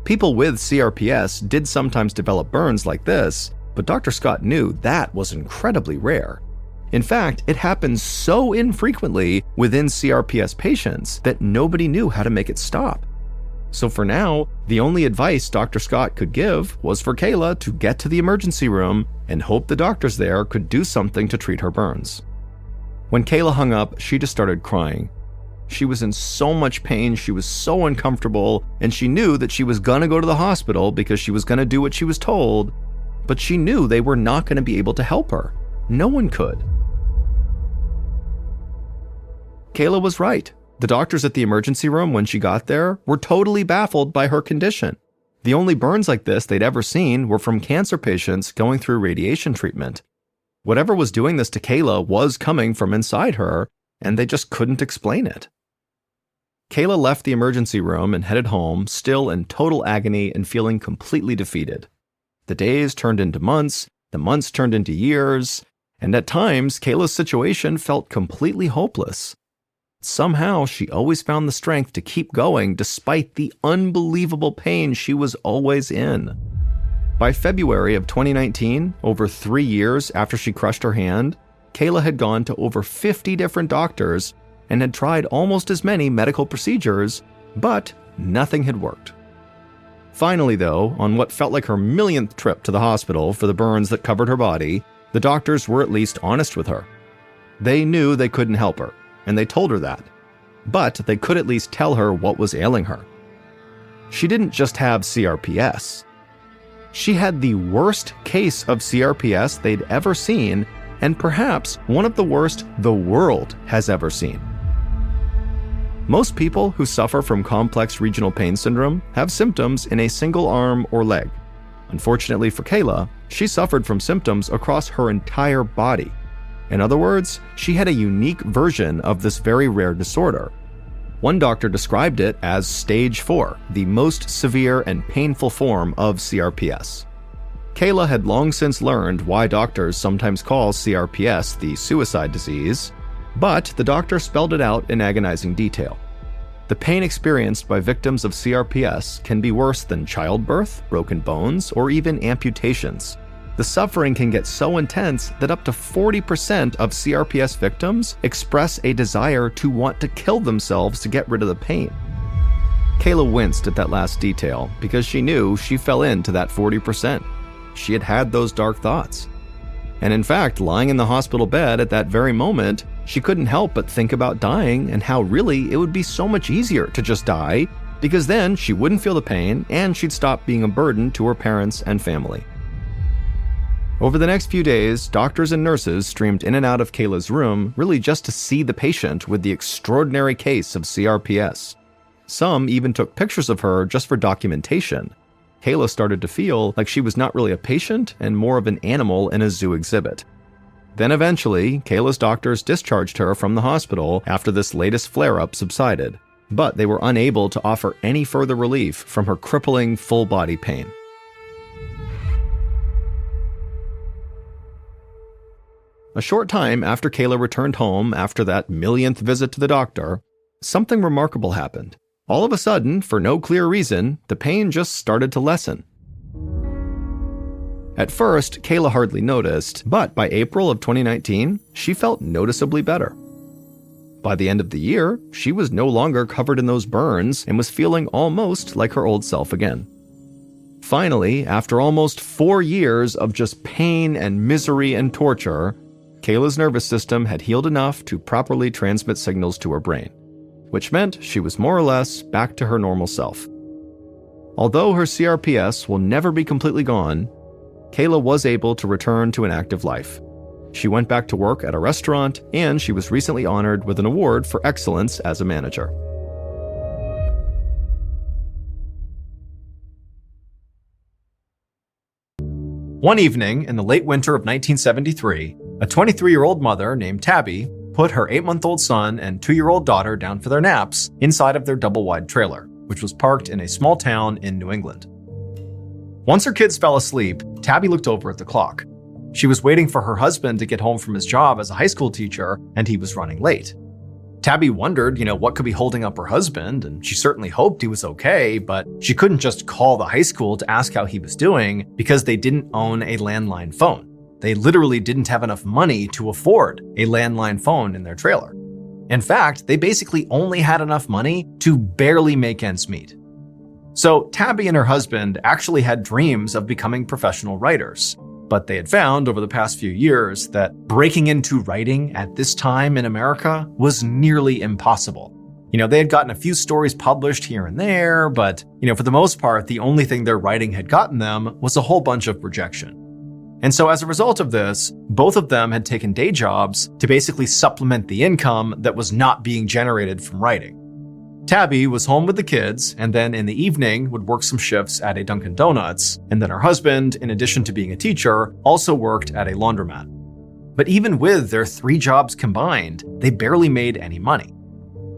People with CRPS did sometimes develop burns like this, but Dr. Scott knew that was incredibly rare. In fact, it happens so infrequently within CRPS patients that nobody knew how to make it stop. So for now, the only advice Dr. Scott could give was for Kayla to get to the emergency room and hope the doctors there could do something to treat her burns. When Kayla hung up, she just started crying. She was in so much pain, she was so uncomfortable, and she knew that she was gonna go to the hospital because she was gonna do what she was told, but she knew they were not gonna be able to help her. No one could. Kayla was right. The doctors at the emergency room when she got there were totally baffled by her condition. The only burns like this they'd ever seen were from cancer patients going through radiation treatment. Whatever was doing this to Kayla was coming from inside her, and they just couldn't explain it. Kayla left the emergency room and headed home, still in total agony and feeling completely defeated. The days turned into months, the months turned into years, and at times, Kayla's situation felt completely hopeless. Somehow, she always found the strength to keep going despite the unbelievable pain she was always in. By February of 2019, over 3 years after she crushed her hand, Kayla had gone to over 50 different doctors and had tried almost as many medical procedures, but nothing had worked. Finally, though, on what felt like her millionth trip to the hospital for the burns that covered her body, the doctors were at least honest with her. They knew they couldn't help her, and they told her that, but they could at least tell her what was ailing her. She didn't just have CRPS. She had the worst case of CRPS they'd ever seen, and perhaps one of the worst the world has ever seen. Most people who suffer from complex regional pain syndrome have symptoms in a single arm or leg. Unfortunately for Kayla, she suffered from symptoms across her entire body. In other words, she had a unique version of this very rare disorder. One doctor described it as stage 4, the most severe and painful form of CRPS. Kayla had long since learned why doctors sometimes call CRPS the suicide disease, but the doctor spelled it out in agonizing detail. The pain experienced by victims of CRPS can be worse than childbirth, broken bones, or even amputations. The suffering can get so intense that up to 40% of CRPS victims express a desire to want to kill themselves to get rid of the pain. Kayla winced at that last detail because she knew she fell into that 40%. She had had those dark thoughts. And in fact, lying in the hospital bed at that very moment, she couldn't help but think about dying and how really it would be so much easier to just die, because then she wouldn't feel the pain and she'd stop being a burden to her parents and family. Over the next few days, doctors and nurses streamed in and out of Kayla's room really just to see the patient with the extraordinary case of CRPS. Some even took pictures of her just for documentation. Kayla started to feel like she was not really a patient and more of an animal in a zoo exhibit. Then eventually, Kayla's doctors discharged her from the hospital after this latest flare-up subsided, but they were unable to offer any further relief from her crippling full-body pain. A short time after Kayla returned home after that millionth visit to the doctor, something remarkable happened. All of a sudden, for no clear reason, the pain just started to lessen. At first, Kayla hardly noticed, but by April of 2019, she felt noticeably better. By the end of the year, she was no longer covered in those burns and was feeling almost like her old self again. Finally, after almost 4 years of just pain and misery and torture, Kayla's nervous system had healed enough to properly transmit signals to her brain, which meant she was more or less back to her normal self. Although her CRPS will never be completely gone, Kayla was able to return to an active life. She went back to work at a restaurant, and she was recently honored with an award for excellence as a manager. One evening in the late winter of 1973, a 23-year-old mother named Tabby put her 8-month-old son and 2-year-old daughter down for their naps inside of their double-wide trailer, which was parked in a small town in New England. Once her kids fell asleep, Tabby looked over at the clock. She was waiting for her husband to get home from his job as a high school teacher, and he was running late. Tabby wondered, what could be holding up her husband, and she certainly hoped he was okay, but she couldn't just call the high school to ask how he was doing because they didn't own a landline phone. They literally didn't have enough money to afford a landline phone in their trailer. In fact, they basically only had enough money to barely make ends meet. So Tabby and her husband actually had dreams of becoming professional writers, but they had found over the past few years that breaking into writing at this time in America was nearly impossible. They had gotten a few stories published here and there, but, for the most part, the only thing their writing had gotten them was a whole bunch of rejection. And so as a result of this, both of them had taken day jobs to basically supplement the income that was not being generated from writing. Tabby was home with the kids, and then in the evening would work some shifts at a Dunkin' Donuts, and then her husband, in addition to being a teacher, also worked at a laundromat. But even with their 3 jobs combined, they barely made any money.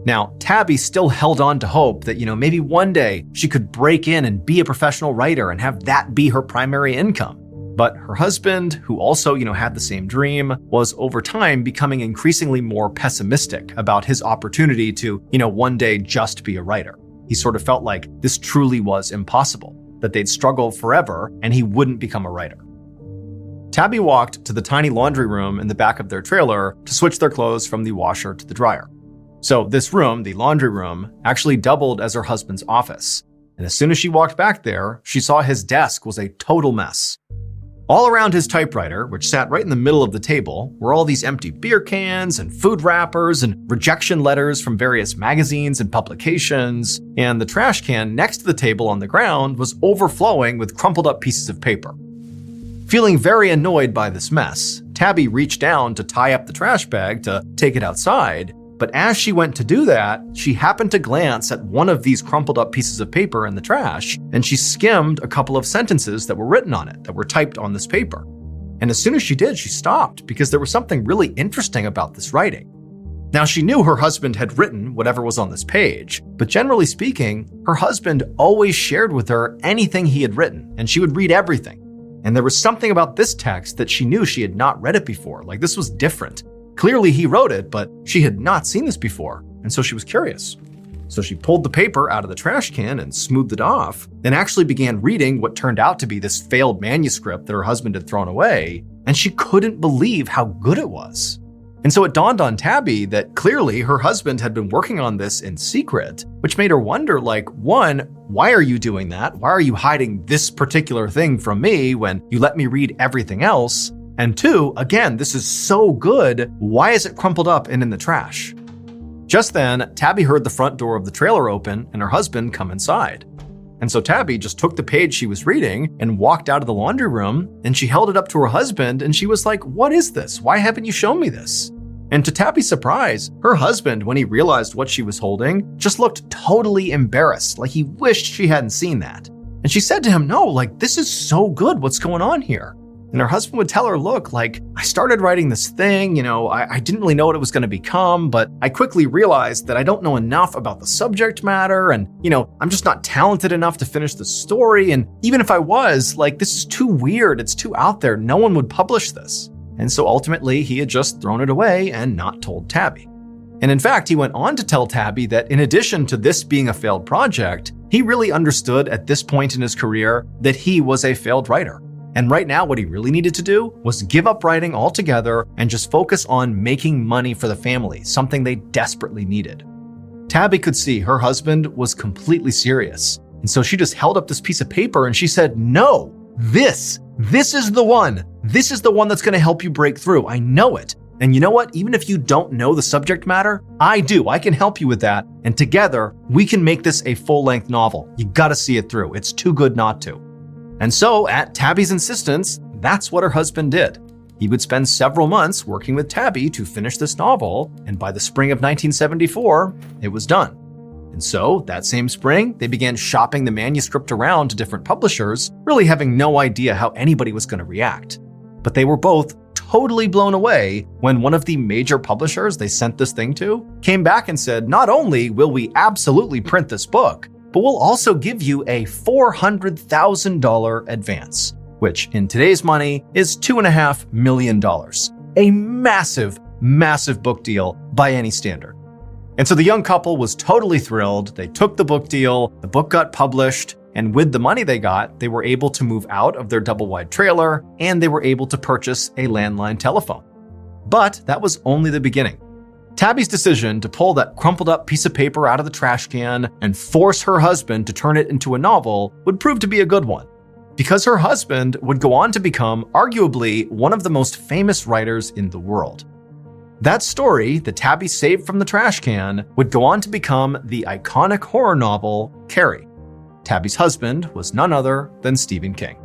Now, Tabby still held on to hope that, maybe one day she could break in and be a professional writer and have that be her primary income. But her husband, who also, had the same dream, was over time becoming increasingly more pessimistic about his opportunity to, one day just be a writer. He sort of felt like this truly was impossible, that they'd struggle forever and he wouldn't become a writer. Tabby walked to the tiny laundry room in the back of their trailer to switch their clothes from the washer to the dryer. So this room, the laundry room, actually doubled as her husband's office. And as soon as she walked back there, she saw his desk was a total mess. All around his typewriter, which sat right in the middle of the table, were all these empty beer cans and food wrappers and rejection letters from various magazines and publications, and the trash can next to the table on the ground was overflowing with crumpled up pieces of paper. Feeling very annoyed by this mess, Tabby reached down to tie up the trash bag to take it outside, but as she went to do that, she happened to glance at one of these crumpled up pieces of paper in the trash, and she skimmed a couple of sentences that were written on it, that were typed on this paper. And as soon as she did, she stopped because there was something really interesting about this writing. Now, she knew her husband had written whatever was on this page, but generally speaking, her husband always shared with her anything he had written, and she would read everything. And there was something about this text that she knew she had not read it before, like this was different. Clearly he wrote it, but she had not seen this before, and so she was curious. So she pulled the paper out of the trash can and smoothed it off, and actually began reading what turned out to be this failed manuscript that her husband had thrown away, and she couldn't believe how good it was. And so it dawned on Tabby that clearly her husband had been working on this in secret, which made her wonder, one, why are you doing that? Why are you hiding this particular thing from me when you let me read everything else? And 2, again, this is so good, why is it crumpled up and in the trash? Just then, Tabby heard the front door of the trailer open and her husband come inside. And so Tabby just took the page she was reading and walked out of the laundry room, and she held it up to her husband and she was like, "What is this? Why haven't you shown me this?" And to Tabby's surprise, her husband, when he realized what she was holding, just looked totally embarrassed, like he wished she hadn't seen that. And she said to him, "No, this is so good, what's going on here?" And her husband would tell her, "Look, I started writing this thing, I didn't really know what it was going to become, but I quickly realized that I don't know enough about the subject matter, and, I'm just not talented enough to finish the story, and even if I was, this is too weird, it's too out there, no one would publish this." And so ultimately, he had just thrown it away and not told Tabby. And in fact, he went on to tell Tabby that in addition to this being a failed project, he really understood at this point in his career that he was a failed writer. And right now, what he really needed to do was give up writing altogether and just focus on making money for the family, something they desperately needed. Tabby could see her husband was completely serious, and And so she just held up this piece of paper and she said, no, this is the one. This is the one that's going to help you break through. I know it. And you know what? Even if you don't know the subject matter, I do. I can help you with that. And together, we can make this a full-length novel. You gotta see it through. It's too good not to. And so, at Tabby's insistence, that's what her husband did. He would spend several months working with Tabby to finish this novel, and by the spring of 1974, it was done. And so, that same spring, they began shopping the manuscript around to different publishers, really having no idea how anybody was going to react. But they were both totally blown away when one of the major publishers they sent this thing to came back and said, not only will we absolutely print this book, but we'll also give you a $400,000 advance, which in today's money is $2.5 million. A massive, massive book deal by any standard. And so the young couple was totally thrilled. They took the book deal, the book got published, and with the money they got, they were able to move out of their double-wide trailer, and they were able to purchase a landline telephone. But that was only the beginning. Tabby's decision to pull that crumpled up piece of paper out of the trash can and force her husband to turn it into a novel would prove to be a good one, because her husband would go on to become arguably one of the most famous writers in the world. That story that Tabby saved from the trash can would go on to become the iconic horror novel Carrie. Tabby's husband was none other than Stephen King.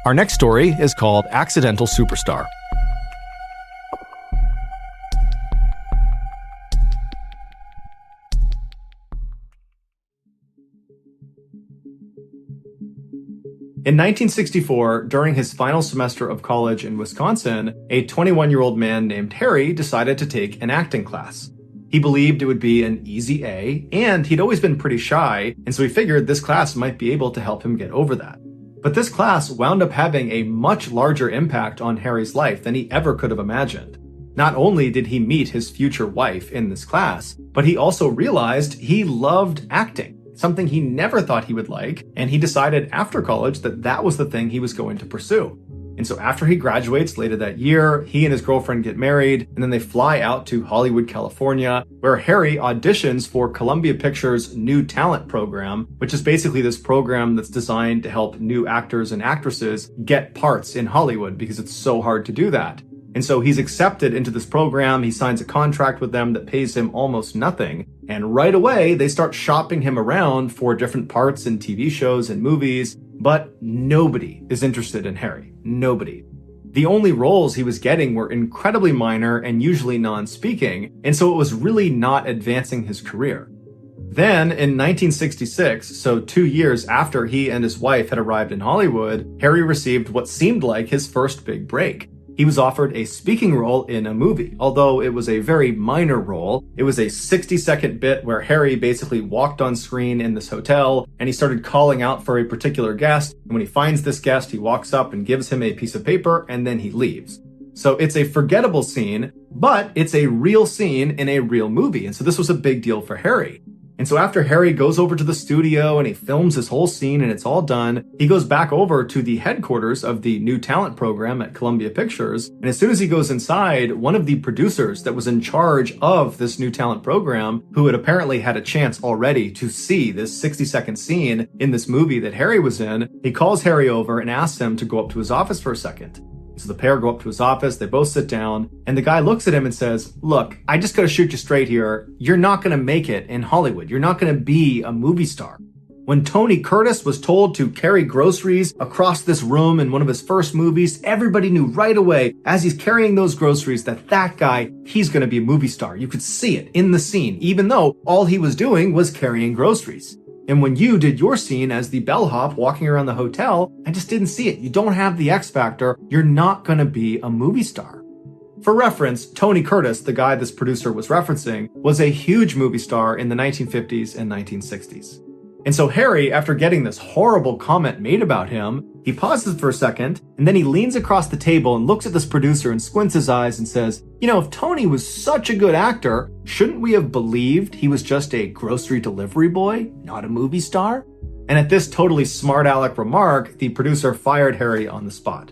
Our next story is called Accidental Superstar. In 1964, during his final semester of college in Wisconsin, a 21-year-old man named Harry decided to take an acting class. He believed it would be an easy A, and he'd always been pretty shy, and so he figured this class might be able to help him get over that. But this class wound up having a much larger impact on Harry's life than he ever could have imagined. Not only did he meet his future wife in this class, but he also realized he loved acting. Something he never thought he would like, and he decided after college that that was the thing he was going to pursue. And so after he graduates later that year, he and his girlfriend get married, and then they fly out to Hollywood, California, where Harry auditions for Columbia Pictures' New Talent Program, which is basically this program that's designed to help new actors and actresses get parts in Hollywood because it's so hard to do that. And so he's accepted into this program, he signs a contract with them that pays him almost nothing, and right away they start shopping him around for different parts in TV shows and movies, but nobody is interested in Harry. Nobody. The only roles he was getting were incredibly minor and usually non-speaking, and so it was really not advancing his career. Then, in 1966, so 2 years after he and his wife had arrived in Hollywood, Harry received what seemed like his first big break. He was offered a speaking role in a movie, although it was a very minor role. It was a 60-second bit where Harry basically walked on screen in this hotel, and he started calling out for a particular guest. And when he finds this guest, he walks up and gives him a piece of paper, and then he leaves. So it's a forgettable scene, but it's a real scene in a real movie. And so this was a big deal for Harry. And so after Harry goes over to the studio and he films this whole scene and it's all done, he goes back over to the headquarters of the New Talent Program at Columbia Pictures. And as soon as he goes inside, one of the producers that was in charge of this New Talent Program, who had apparently had a chance already to see this 60-second scene in this movie that Harry was in, he calls Harry over and asks him to go up to his office for a second. So the pair go up to his office, they both sit down, and the guy looks at him and says, "Look, I just gotta shoot you straight here. You're not gonna make it in Hollywood. You're not gonna be a movie star." When Tony Curtis was told to carry groceries across this room in one of his first movies, everybody knew right away as he's carrying those groceries that guy, he's gonna be a movie star. You could see it in the scene, even though all he was doing was carrying groceries. And when you did your scene as the bellhop walking around the hotel, I just didn't see it. You don't have the X factor. You're not going to be a movie star. For reference, Tony Curtis, the guy this producer was referencing, was a huge movie star in the 1950s and 1960s. And so Harry, after getting this horrible comment made about him, he pauses for a second, and then he leans across the table and looks at this producer and squints his eyes and says, "You know, if Tony was such a good actor, shouldn't we have believed he was just a grocery delivery boy, not a movie star?" And at this totally smart aleck remark, the producer fired Harry on the spot.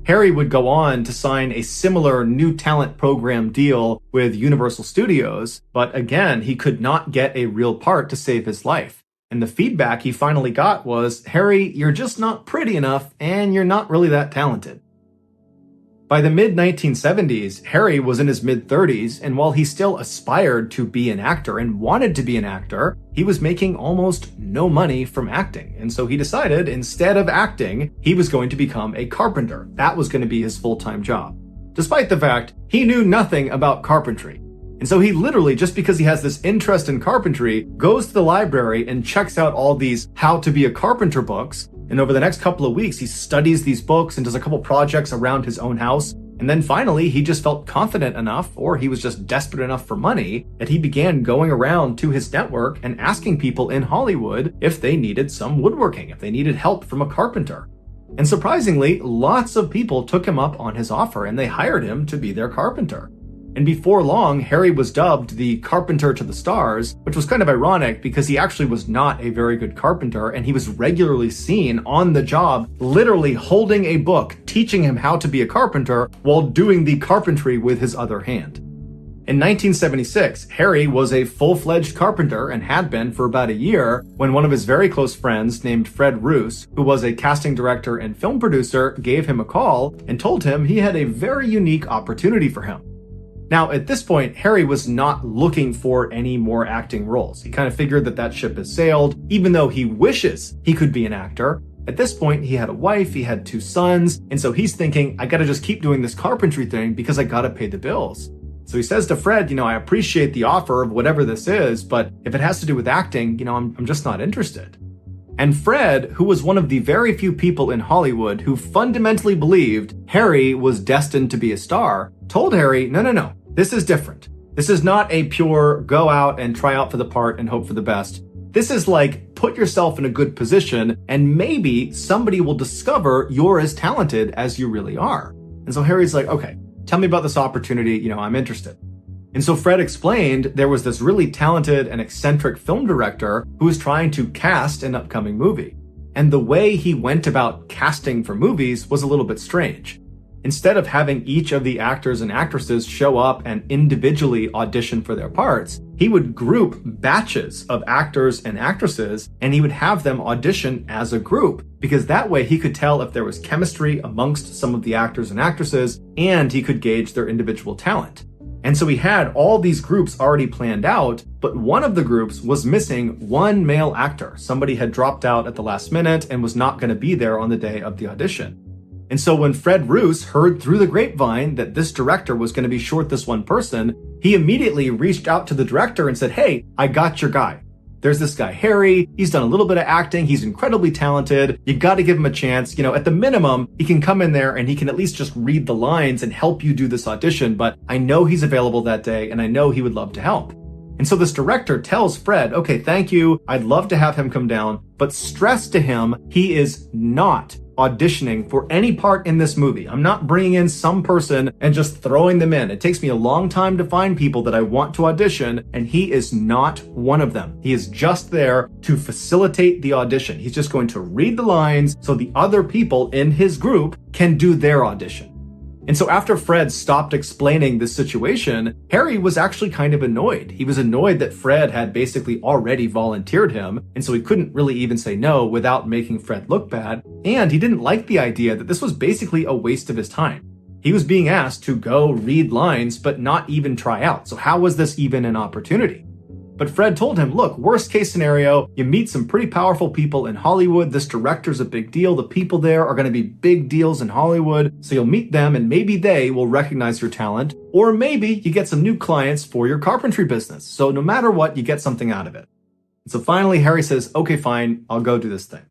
Harry would go on to sign a similar new talent program deal with Universal Studios, but again, he could not get a real part to save his life. And the feedback he finally got was, Harry, you're just not pretty enough, and you're not really that talented. By the mid-1970s, Harry was in his mid-30s, and while he still aspired to be an actor and wanted to be an actor, he was making almost no money from acting. And so he decided, instead of acting, he was going to become a carpenter. That was going to be his full-time job. Despite the fact he knew nothing about carpentry. And so he literally, just because he has this interest in carpentry, goes to the library and checks out all these how to be a carpenter books. And over the next couple of weeks, he studies these books and does a couple projects around his own house. And then finally, he just felt confident enough, or he was just desperate enough for money, that he began going around to his network and asking people in Hollywood if they needed some woodworking, if they needed help from a carpenter. And surprisingly, lots of people took him up on his offer and they hired him to be their carpenter. And before long, Harry was dubbed the carpenter to the stars, which was kind of ironic because he actually was not a very good carpenter, and he was regularly seen on the job, literally holding a book, teaching him how to be a carpenter while doing the carpentry with his other hand. In 1976, Harry was a full-fledged carpenter and had been for about a year when one of his very close friends named Fred Roos, who was a casting director and film producer, gave him a call and told him he had a very unique opportunity for him. Now, at this point, Harry was not looking for any more acting roles. He kind of figured that that ship has sailed, even though he wishes he could be an actor. At this point, he had a wife, he had 2 sons, and so he's thinking, I gotta just keep doing this carpentry thing because I gotta pay the bills. So he says to Fred, I appreciate the offer of whatever this is, but if it has to do with acting, I'm just not interested. And Fred, who was one of the very few people in Hollywood who fundamentally believed Harry was destined to be a star, told Harry, no. This is different. This is not a pure go out and try out for the part and hope for the best. This is like put yourself in a good position and maybe somebody will discover you're as talented as you really are. And so Harry's like, okay, tell me about this opportunity. I'm interested. And so Fred explained there was this really talented and eccentric film director who was trying to cast an upcoming movie. And the way he went about casting for movies was a little bit strange. Instead of having each of the actors and actresses show up and individually audition for their parts, he would group batches of actors and actresses, and he would have them audition as a group, because that way he could tell if there was chemistry amongst some of the actors and actresses, and he could gauge their individual talent. And so he had all these groups already planned out, but one of the groups was missing one male actor. Somebody had dropped out at the last minute and was not going to be there on the day of the audition. And so when Fred Roos heard through the grapevine that this director was going to be short this one person, he immediately reached out to the director and said, hey, I got your guy. There's this guy, Harry. He's done a little bit of acting. He's incredibly talented. You got to give him a chance. At the minimum, he can come in there and he can at least just read the lines and help you do this audition. But I know he's available that day and I know he would love to help. And so this director tells Fred, okay, thank you. I'd love to have him come down, but stress to him, he is not auditioning for any part in this movie. I'm not bringing in some person and just throwing them in. It takes me a long time to find people that I want to audition, and he is not one of them. He is just there to facilitate the audition. He's just going to read the lines so the other people in his group can do their audition. And so after Fred stopped explaining this situation, Harry was actually kind of annoyed. He was annoyed that Fred had basically already volunteered him, and so he couldn't really even say no without making Fred look bad. And he didn't like the idea that this was basically a waste of his time. He was being asked to go read lines, but not even try out. So how was this even an opportunity? But Fred told him, look, worst case scenario, you meet some pretty powerful people in Hollywood. This director's a big deal. The people there are going to be big deals in Hollywood. So you'll meet them and maybe they will recognize your talent. Or maybe you get some new clients for your carpentry business. So no matter what, you get something out of it. And so finally, Harry says, okay, fine, I'll go do this thing.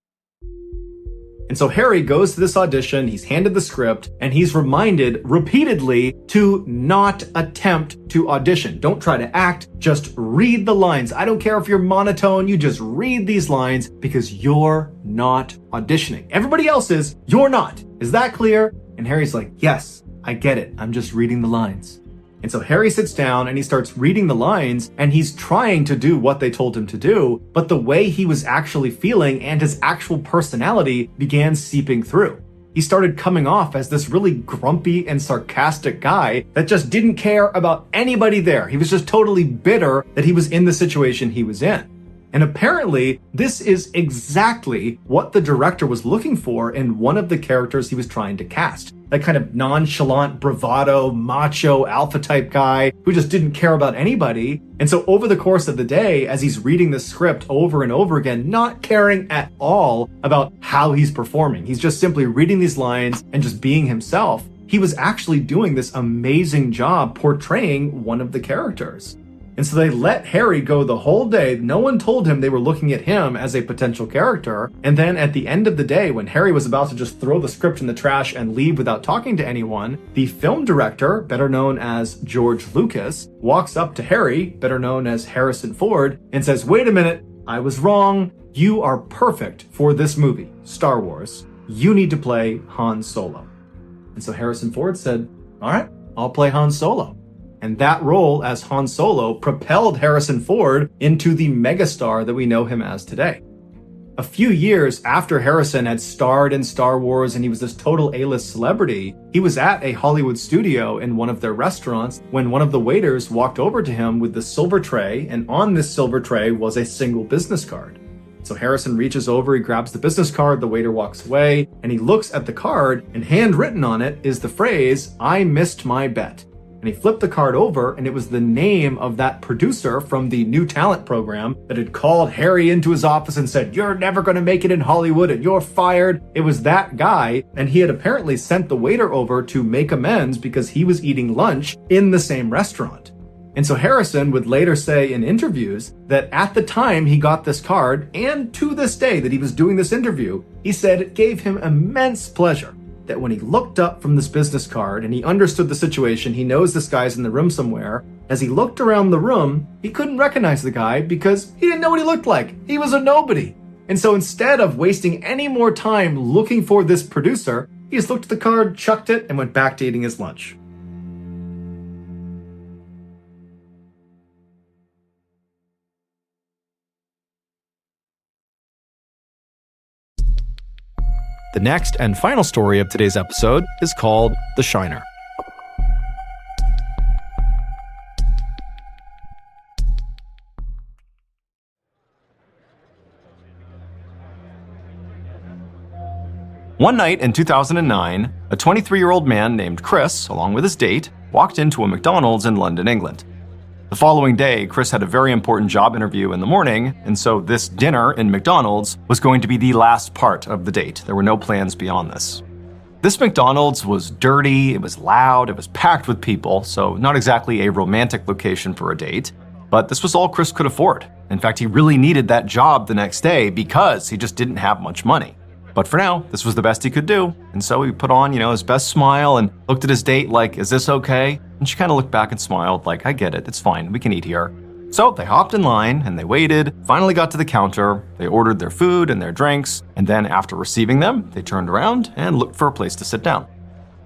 And so Harry goes to this audition, he's handed the script, and he's reminded repeatedly to not attempt to audition. Don't try to act, just read the lines. I don't care if you're monotone, you just read these lines because you're not auditioning. Everybody else is, you're not. Is that clear? And Harry's like, yes, I get it. I'm just reading the lines. And so Harry sits down and he starts reading the lines, and he's trying to do what they told him to do, but the way he was actually feeling and his actual personality began seeping through. He started coming off as this really grumpy and sarcastic guy that just didn't care about anybody there. He was just totally bitter that he was in the situation he was in. And apparently, this is exactly what the director was looking for in one of the characters he was trying to cast. That kind of nonchalant, bravado, macho, alpha type guy who just didn't care about anybody. And so over the course of the day, as he's reading the script over and over again, not caring at all about how he's performing, he's just simply reading these lines and just being himself, he was actually doing this amazing job portraying one of the characters. And so they let Harry go the whole day. No one told him they were looking at him as a potential character. And then at the end of the day, when Harry was about to just throw the script in the trash and leave without talking to anyone, the film director, better known as George Lucas, walks up to Harry, better known as Harrison Ford, and says, "Wait a minute, I was wrong. You are perfect for this movie, Star Wars. You need to play Han Solo." And so Harrison Ford said, "All right, I'll play Han Solo." And that role as Han Solo propelled Harrison Ford into the megastar that we know him as today. A few years after Harrison had starred in Star Wars and he was this total A-list celebrity, he was at a Hollywood studio in one of their restaurants when one of the waiters walked over to him with the silver tray, and on this silver tray was a single business card. So Harrison reaches over, he grabs the business card, the waiter walks away, and he looks at the card, and handwritten on it is the phrase, "I missed my bet." And he flipped the card over, and it was the name of that producer from the new talent program that had called Harry into his office and said, "You're never going to make it in Hollywood and you're fired." It was that guy, and he had apparently sent the waiter over to make amends because he was eating lunch in the same restaurant. And so Harrison would later say in interviews that at the time he got this card, and to this day that he was doing this interview, he said it gave him immense pleasure that when he looked up from this business card and he understood the situation, he knows this guy's in the room somewhere. As he looked around the room, he couldn't recognize the guy because he didn't know what he looked like. He was a nobody. And so instead of wasting any more time looking for this producer, he just looked at the card, chucked it, and went back to eating his lunch. The next and final story of today's episode is called The Shiner. One night in 2009, a 23-year-old man named Chris, along with his date, walked into a McDonald's in London, England. The following day, Chris had a very important job interview in the morning, and so this dinner in McDonald's was going to be the last part of the date. There were no plans beyond this. This McDonald's was dirty, it was loud, it was packed with people, so not exactly a romantic location for a date, but this was all Chris could afford. In fact, he really needed that job the next day because he just didn't have much money. But for now, this was the best he could do, and so he put on, his best smile and looked at his date like, "Is this okay?" And she kind of looked back and smiled like, "I get it, it's fine, we can eat here." So they hopped in line and they waited, finally got to the counter, they ordered their food and their drinks, and then after receiving them, they turned around and looked for a place to sit down.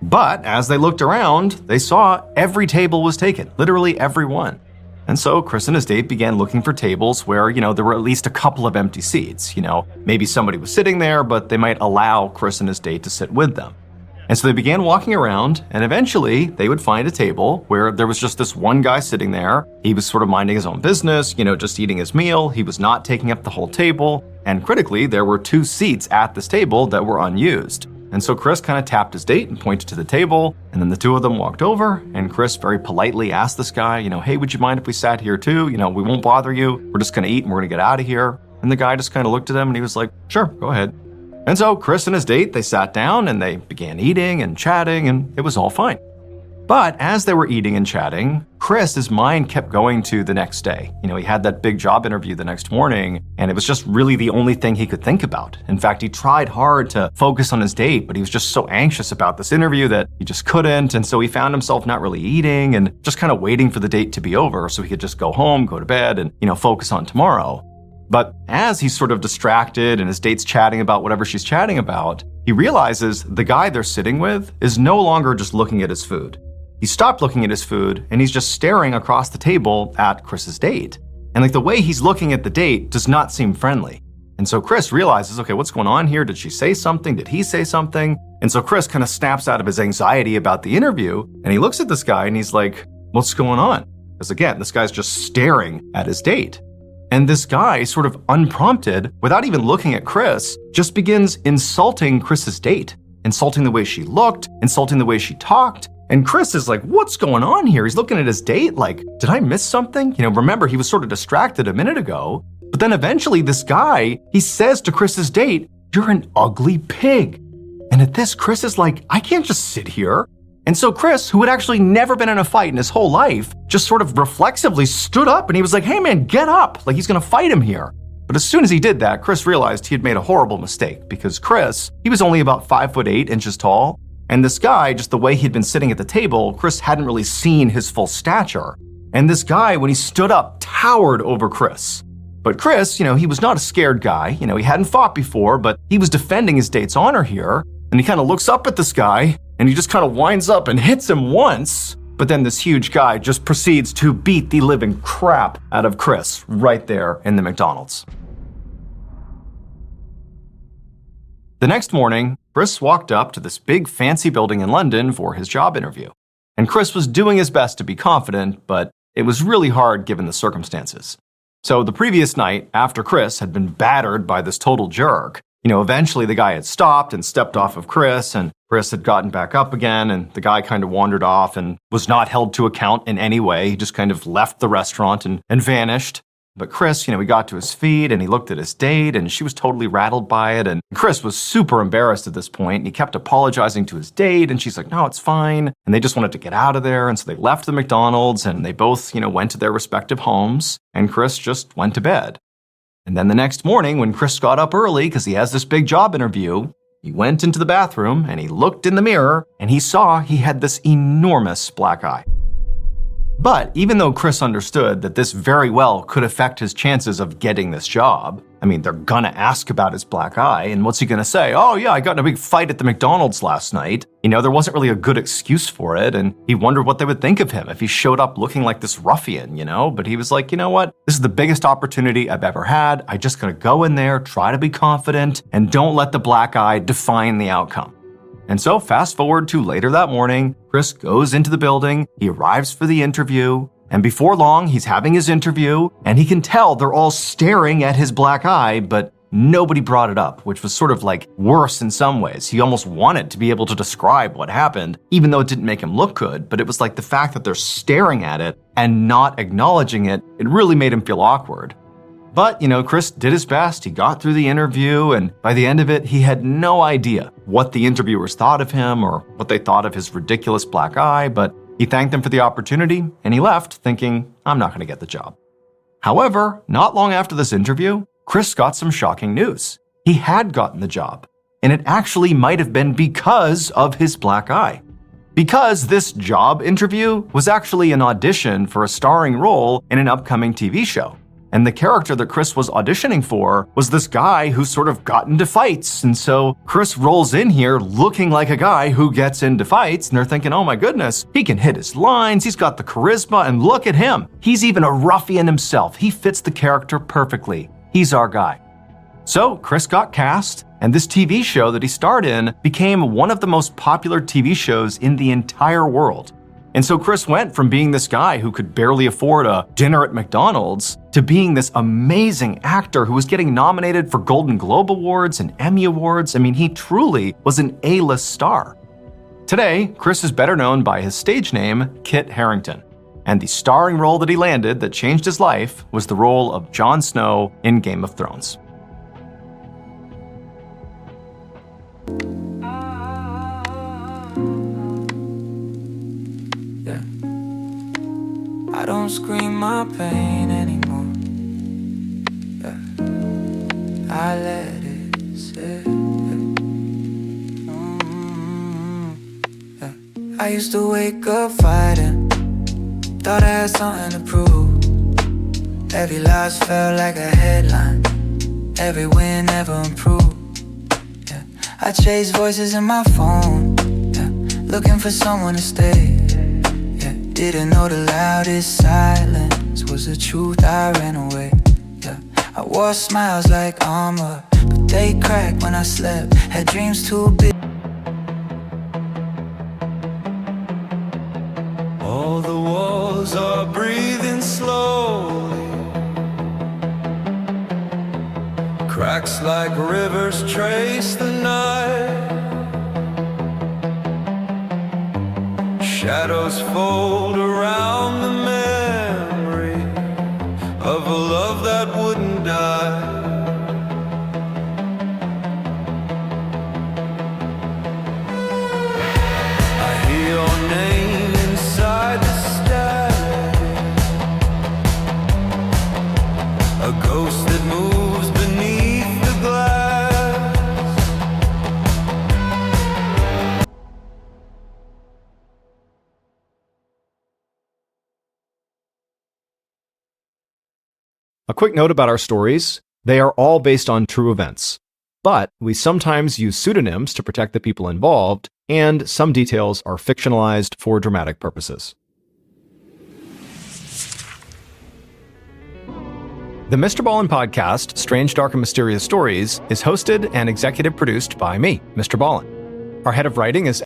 But as they looked around, they saw every table was taken, literally every one. And so Chris and his date began looking for tables where, there were at least a couple of empty seats. Maybe somebody was sitting there, but they might allow Chris and his date to sit with them. And so they began walking around, and eventually they would find a table where there was just this one guy sitting there. He was sort of minding his own business, just eating his meal. He was not taking up the whole table. And critically, there were 2 seats at this table that were unused. And so Chris kind of tapped his date and pointed to the table, and then the two of them walked over, and Chris very politely asked this guy, "Hey, would you mind if we sat here too? We won't bother you. We're just gonna eat and we're gonna get out of here." And the guy just kind of looked at him and he was like, "Sure, go ahead." And so Chris and his date, they sat down and they began eating and chatting, and it was all fine. But as they were eating and chatting, Chris, his mind kept going to the next day. He had that big job interview the next morning, and it was just really the only thing he could think about. In fact, he tried hard to focus on his date, but he was just so anxious about this interview that he just couldn't, and so he found himself not really eating and just kind of waiting for the date to be over so he could just go home, go to bed, and, focus on tomorrow. But as he's sort of distracted and his date's chatting about whatever she's chatting about, he realizes the guy they're sitting with is no longer just looking at his food. he stopped looking at his food and he's just staring across the table at Chris's date. And the way he's looking at the date does not seem friendly. And so Chris realizes, okay, what's going on here? Did she say something? Did he say something? And so Chris kind of snaps out of his anxiety about the interview and he looks at this guy and he's like, what's going on? Because again, this guy's just staring at his date. And this guy, sort of unprompted, without even looking at Chris, just begins insulting Chris's date, insulting the way she looked, insulting the way she talked. And Chris is like, what's going on here? He's looking at his date like, did I miss something? Remember, he was sort of distracted a minute ago. But then eventually this guy, he says to Chris's date, you're an ugly pig. And at this, Chris is like, I can't just sit here. And so Chris, who had actually never been in a fight in his whole life, just sort of reflexively stood up and he was like, hey man, get up, like he's gonna fight him here. But as soon as he did that, Chris realized he had made a horrible mistake because Chris, he was only about 5'8" tall. And this guy, just the way he'd been sitting at the table, Chris hadn't really seen his full stature. And this guy, when he stood up, towered over Chris. But Chris, he was not a scared guy. He hadn't fought before, but he was defending his date's honor here. And he kind of looks up at this guy and he just kind of winds up and hits him once. But then this huge guy just proceeds to beat the living crap out of Chris right there in the McDonald's. The next morning, Chris walked up to this big fancy building in London for his job interview. And Chris was doing his best to be confident, but it was really hard given the circumstances. So the previous night, after Chris had been battered by this total jerk, eventually the guy had stopped and stepped off of Chris, and Chris had gotten back up again, and the guy kind of wandered off and was not held to account in any way. He just kind of left the restaurant and vanished. But Chris, he got to his feet and he looked at his date and she was totally rattled by it. And Chris was super embarrassed at this point. And he kept apologizing to his date and she's like, no, it's fine. And they just wanted to get out of there. And so they left the McDonald's and they both, went to their respective homes. And Chris just went to bed. And then the next morning when Chris got up early because he has this big job interview, he went into the bathroom and he looked in the mirror and he saw he had this enormous black eye. But even though Chris understood that this very well could affect his chances of getting this job, they're gonna ask about his black eye, and what's he gonna say? Oh yeah, I got in a big fight at the McDonald's last night. There wasn't really a good excuse for it, and he wondered what they would think of him if he showed up looking like this ruffian, But he was like, you know what? This is the biggest opportunity I've ever had. I just gotta go in there, try to be confident, and don't let the black eye define the outcome. And so fast forward to later that morning, Chris goes into the building, he arrives for the interview, and before long he's having his interview, and he can tell they're all staring at his black eye, but nobody brought it up, which was sort of like worse in some ways. He almost wanted to be able to describe what happened, even though it didn't make him look good, but it was like the fact that they're staring at it and not acknowledging it, it really made him feel awkward. But, Chris did his best. He got through the interview, and by the end of it, he had no idea what the interviewers thought of him or what they thought of his ridiculous black eye, but he thanked them for the opportunity, and he left thinking, I'm not going to get the job. However, not long after this interview, Chris got some shocking news. He had gotten the job, and it actually might have been because of his black eye. Because this job interview was actually an audition for a starring role in an upcoming TV show. And the character that Chris was auditioning for was this guy who sort of got into fights. And so Chris rolls in here looking like a guy who gets into fights. And they're thinking, oh my goodness, he can hit his lines. He's got the charisma. And look at him. He's even a ruffian himself. He fits the character perfectly. He's our guy. So Chris got cast. And this TV show that he starred in became one of the most popular TV shows in the entire world. And so Chris went from being this guy who could barely afford a dinner at McDonald's to being this amazing actor who was getting nominated for Golden Globe Awards and Emmy Awards. He truly was an A-list star. Today, Chris is better known by his stage name, Kit Harington. And the starring role that he landed that changed his life was the role of Jon Snow in Game of Thrones. I don't scream my pain anymore. I let it sit. I used to wake up fighting, thought I had something to prove. Every loss felt like a headline, every win never improved. I chased voices in my phone, looking for someone to stay. Didn't know the loudest silence was the truth, I ran away. Yeah, I wore smiles like armor, but they cracked when I slept. Had dreams too big. All the walls are breathing slowly. Cracks like rivers trace the night. Shadows fold around the memory of a love that wouldn't die. I hear your name inside the static, a ghost that moves beneath the glass. A quick note about our stories: they are all based on true events, but we sometimes use pseudonyms to protect the people involved, and some details are fictionalized for dramatic purposes. The Mr. Ballin podcast, Strange, Dark, and Mysterious Stories, is hosted and executive produced by me, Mr. Ballin. Our head of writing is